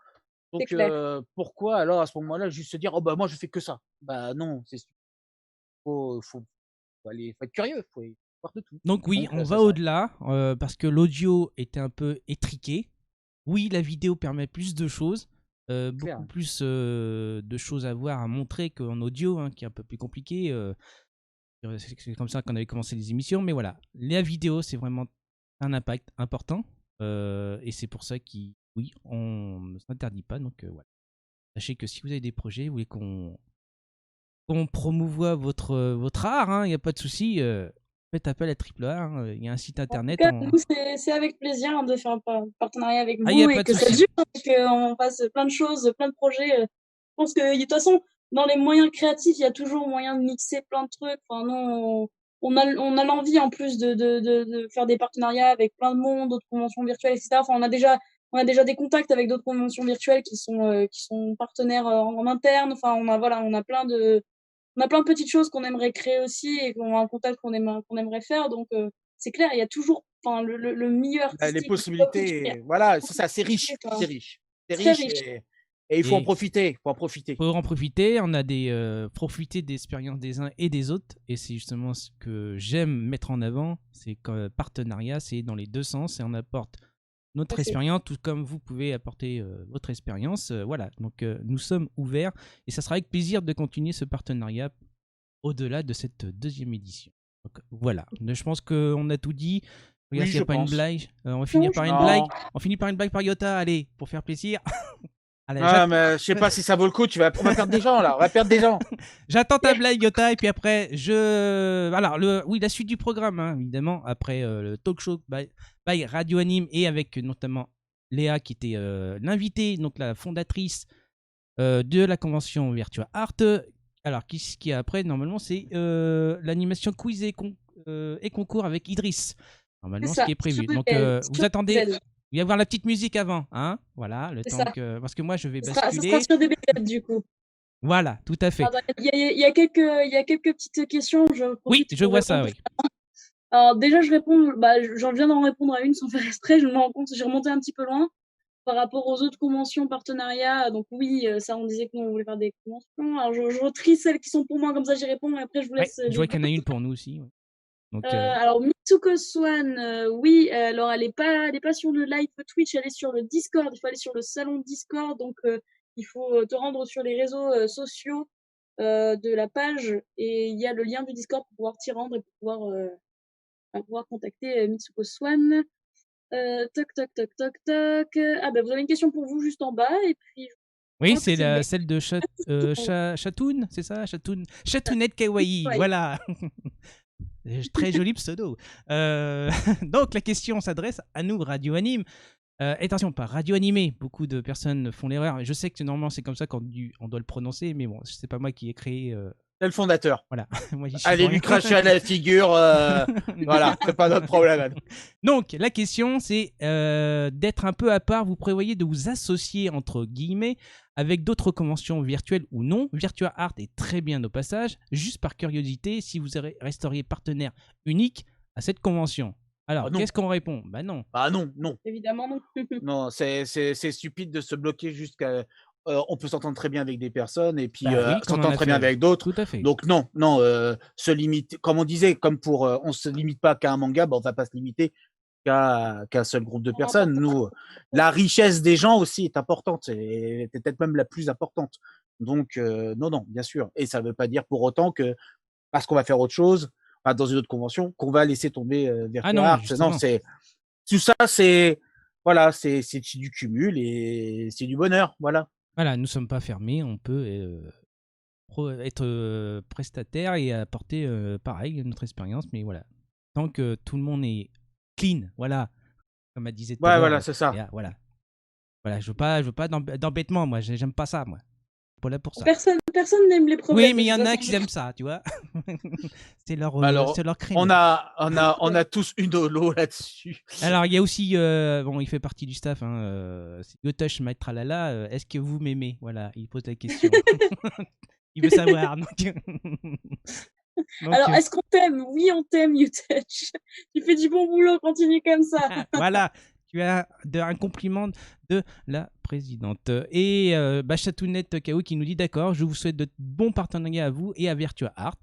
Donc pourquoi alors à ce moment-là juste se dire moi je fais que ça? Bah non, c'est faut être curieux, faut voir de tout. Donc oui, on va au-delà parce que l'audio était un peu étriqué. Oui, la vidéo permet plus de choses, beaucoup plus de choses à voir, à montrer qu'en audio, hein, qui est un peu plus compliqué. C'est comme ça qu'on avait commencé les émissions, mais voilà, la vidéo, c'est vraiment un impact important, et c'est pour ça on ne s'interdit pas. Donc voilà, sachez que si vous avez des projets, vous voulez qu'on promouvoie votre art, il n'y a pas de souci. Faites appel à AAA, il y a un site internet. En tout cas, nous, c'est avec plaisir de faire un partenariat avec vous et que ça dure, qu'on fasse plein de choses, plein de projets. Je pense que de toute façon, dans les moyens créatifs, il y a toujours moyen de mixer plein de trucs. Enfin, nous, on a l'envie en plus de faire des partenariats avec plein de monde, d'autres conventions virtuelles, etc. Enfin, on a déjà des contacts avec d'autres conventions virtuelles qui sont partenaires en interne. Enfin, on a plein de on a plein de petites choses qu'on aimerait créer aussi et qu'on a un contact qu'on aimerait faire. Donc, c'est clair, il y a toujours, enfin, le milieu Les artistique, le milieu possibilités, voilà, c'est ça, c'est riche, enfin, c'est riche. C'est très riche riche. et il faut en Et profiter, faut en profiter. pour en profiter, on a profiter des expériences des uns et des autres. Et c'est justement ce que j'aime mettre en avant. C'est que partenariat, c'est dans les deux sens et on apporte notre Ok. expérience, tout comme vous pouvez apporter votre expérience. Voilà, donc nous sommes ouverts et ça sera avec plaisir de continuer ce partenariat au-delà de cette deuxième édition. Donc voilà, je pense qu'on a tout dit. Regarde Oui, s'il n'y je a pas une pense. blague. On va finir Non, par une blague. Non. On finit par une blague par Yota, allez, pour faire plaisir. Allez, Ah, mais je sais pas si ça vaut le coup. On va perdre des gens là. On va perdre des gens. j'attends ta blague, Yota, et puis après, alors, oui, la suite du programme, hein, évidemment. Après le talk show by Radio Anime et avec notamment Léa qui était l'invitée, donc la fondatrice de la convention Virtua Art. Alors, qu'est-ce qu'il y a après? Normalement, c'est l'animation quiz et concours avec Idriss. c'est Normalement, ce ça. qui est prévu. Sur Donc, le vous sur attendez. DBZ. Il va y avoir la petite musique avant, hein? Voilà, le C'est temps ça. que. Parce que moi, je vais Ça sera basculer. sur DBZ du coup. Voilà, tout à fait. Pardon, il y a quelques petites questions. Je Oui, profite je pour vois ça, répondre. oui. Alors déjà, j'en viens d'en répondre à une sans faire exprès. Je me rends compte, j'ai remonté un petit peu loin par rapport aux autres conventions, partenariats. Donc oui, ça, on disait que nous, on voulait faire des conventions. Alors je retrie celles qui sont pour moi, comme ça j'y réponds et après je vous Ouais, laisse je vois les qu'il y en a autres. une pour nous aussi. Ouais. Donc, Alors Mitsuko Swan, oui, alors elle est pas sur le live Twitch, elle est sur le Discord. Il faut aller sur le salon Discord, donc il faut te rendre sur les réseaux sociaux de la page et il y a le lien du Discord pour pouvoir t'y rendre et pour pouvoir contacter Mitsuko Swan. Toc toc toc toc toc. Ah bah vous avez une question pour vous juste en bas et puis je oui, crois que c'est c'est le celle de Chatoun, c'est ça? Chatounette Kawaii, Ouais. voilà. Très joli pseudo. Donc, la question s'adresse à nous, Radio Anime. Attention, pas Radio Animé. Beaucoup de personnes font l'erreur. Je sais que normalement, c'est comme ça qu'on doit le prononcer, mais bon, c'est pas moi qui ai créé. C'est le fondateur. Voilà. Moi, j'y suis Allez pour lui rien. cracher à la figure. Voilà, c'est pas notre problème. Donc, la question, c'est d'être un peu à part. Vous prévoyez de vous associer, entre guillemets, avec d'autres conventions virtuelles ou non. Virtua Art est très bien au passage. Juste par curiosité, si vous resteriez partenaire unique à cette convention. Alors, Ah non. qu'est-ce qu'on répond? Bah non. Ah non, non. évidemment non. Non, c'est stupide de se bloquer jusqu'à. On peut s'entendre très bien avec des personnes et puis Bah oui, comme on s'entendre a très fait bien avec d'autres. Tout à fait. Donc non, non, se limiter, comme on disait, comme pour, on se limite pas qu'à un manga, bah, on va pas se limiter qu'à un seul groupe de personnes. Nous, la richesse des gens aussi est importante, c'est peut-être même la plus importante. Donc non, non, bien sûr. Et ça veut pas dire pour autant que parce qu'on va faire autre chose, enfin, dans une autre convention, qu'on va laisser tomber Virtua Ah non, Art. Non, justement. c'est tout ça, c'est voilà, c'est du cumul et c'est du bonheur, voilà. Voilà, nous ne sommes pas fermés. On peut être prestataire et apporter pareil notre expérience, mais voilà, tant que tout le monde est clean, voilà, comme elle disait tout à Ouais, l'heure. voilà, c'est ça. Voilà, je veux pas d'embêtement, moi, j'aime pas ça, moi. Pas là pour ça. Personne n'aime les problèmes. Oui, mais il y en de a toute qui façon. aiment ça, tu vois. C'est leur, Alors, c'est leur créneau. on a tous une holo là-dessus. Alors, il y a aussi, bon, il fait partie du staff, hein, c'est Yotosh Maitralala. Est-ce que vous m'aimez? Voilà, il pose la question. Il veut savoir. Donc, Alors, est-ce qu'on t'aime? Oui, on t'aime, Youtouch. Tu fais du bon boulot, continue comme ça. voilà, tu as un compliment de la présidente. Et Chatounette Kao qui nous dit d'accord, je vous souhaite de bons partenariats à vous et à Virtua Art.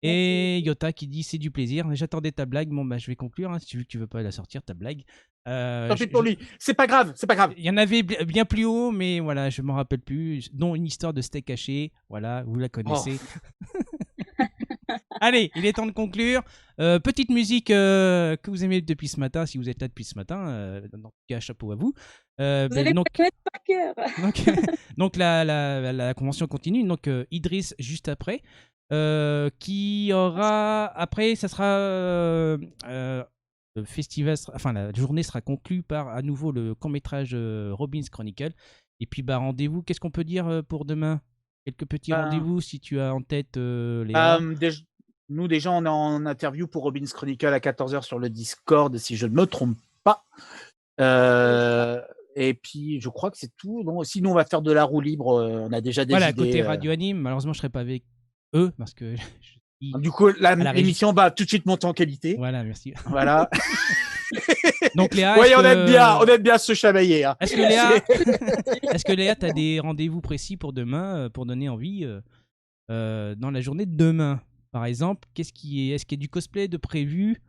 Et Yota qui dit c'est du plaisir. J'attendais ta blague. Bon, je vais conclure. Hein, si tu veux pas la sortir, ta blague. Tant pis pour lui. C'est pas grave, c'est pas grave. Il y en avait bien plus haut, mais voilà, je m'en rappelle plus. Dont une histoire de steak haché. Voilà, vous la connaissez. Allez, il est temps de conclure. Petite musique que vous aimez depuis ce matin, si vous êtes là depuis ce matin. Dans tout cas, chapeau à vous. Vous allez donc, connaître par cœur. donc la convention continue. Donc Idriss juste après. Qui aura après, ça sera le festival, la journée sera conclue par à nouveau le court-métrage Robin's Chronicle. Et puis rendez-vous. Qu'est-ce qu'on peut dire pour demain? Quelques petits rendez-vous si tu as en tête Léa. Nous déjà on est en interview pour Robin's Chronicle à 14h sur le Discord si je ne me trompe pas. Et puis je crois que c'est tout. Non, sinon on va faire de la roue libre. On a déjà des idées. Côté Radio Anime, malheureusement je serai pas avec eux, parce que je suis Du coup, à la régie. l'émission va tout de suite monter en qualité. Voilà, merci. Voilà. Donc Léa, Oui, est-ce on que... aime bien se chamailler. Hein. Est-ce que Léa, est-ce que Léa, t'as des rendez-vous précis pour demain, pour donner envie dans la journée de demain, par exemple, est-ce qu'il y a du cosplay de prévu?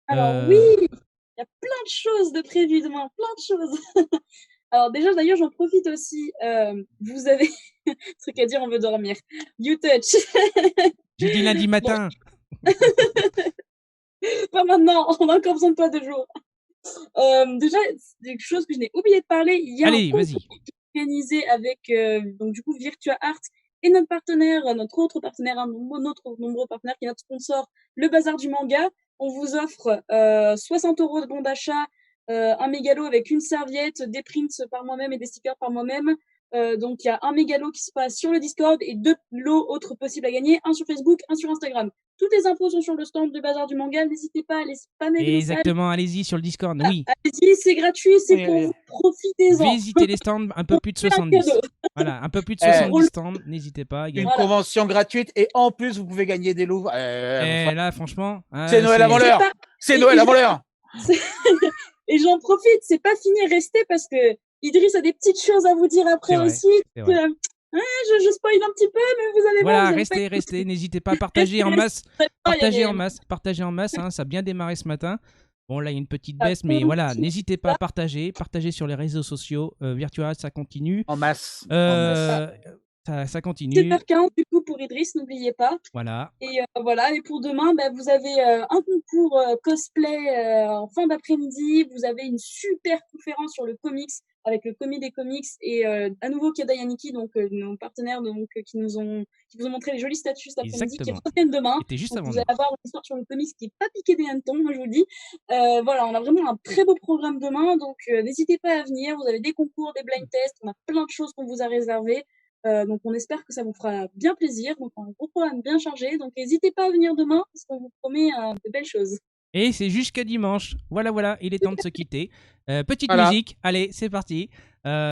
Alors oui, il y a plein de choses de prévues demain, plein de choses. Alors déjà, d'ailleurs, j'en profite aussi. Vous avez un truc à dire, on veut dormir. YouTouch. J'ai dit lundi matin. Pas maintenant, on a encore besoin de toi 2 jours. Déjà, c'est quelque chose que je n'ai oublié de parler. Il y a Allez, un concours vas-y. organisé avec donc du coup Virtua Art et notre partenaire, notre autre partenaire, notre nombreux partenaire qui est notre sponsor, le Bazar du Manga. On vous offre 60 € de bon d'achat, un mégalo avec une serviette, des prints par moi-même et des stickers par moi-même. Donc il y a un mégalo qui se passe sur le Discord et 2 lots autres possibles à gagner, un sur Facebook, un sur Instagram. Toutes les infos sont sur le stand du Bazar du Manga. N'hésitez pas à aller spammer les messages. Exactement, allez-y sur le Discord, oui. Allez-y, c'est gratuit, c'est Oui, pour allez. vous. Profitez-en. Visitez les stands, un peu plus de C'est un 70. cadeau. Voilà, un peu plus de Eh. 70 stands, n'hésitez pas. Une Voilà. convention gratuite et en plus, vous pouvez gagner des lots. Et là, franchement... C'est Noël avant l'heure. pas- C'est Noël avant l'heure. Et j'en profite, c'est pas fini, restez parce que Idriss a des petites choses à vous dire après C'est vrai, aussi. c'est vrai. Je spoil un petit peu, mais vous allez voir. Voilà, vous allez pas restez, n'hésitez pas à partager en masse. Partagez en masse, hein, ça a bien démarré ce matin. Bon, là, il y a une petite baisse, mais voilà, n'hésitez pas à partager sur les réseaux sociaux. Virtua, ça continue. En masse. Ça C'est continue. 7h15 du coup pour Idriss, n'oubliez pas. Voilà. Et voilà, et pour demain, vous avez un concours cosplay en fin d'après-midi. Vous avez une super conférence sur le comics avec le commis des comics et à nouveau Keda Yaniki, donc nos partenaires qui vous ont montré les jolis statues cet après-midi, qui Exactement. reviennent demain. C'était juste Donc avant vous nous. allez avoir une histoire sur le comics qui n'est pas piqué des hannetons, moi je vous le dis. Voilà, on a vraiment un très beau programme demain, donc n'hésitez pas à venir. Vous avez des concours, des blind tests, on a plein de choses qu'on vous a réservées. Donc on espère que ça vous fera bien plaisir. Donc on a un gros programme bien chargé. Donc n'hésitez pas à venir demain parce qu'on vous promet de belles choses. Et c'est jusqu'à dimanche. Voilà, il est temps de se quitter. Petite Voilà. musique. Allez, c'est parti.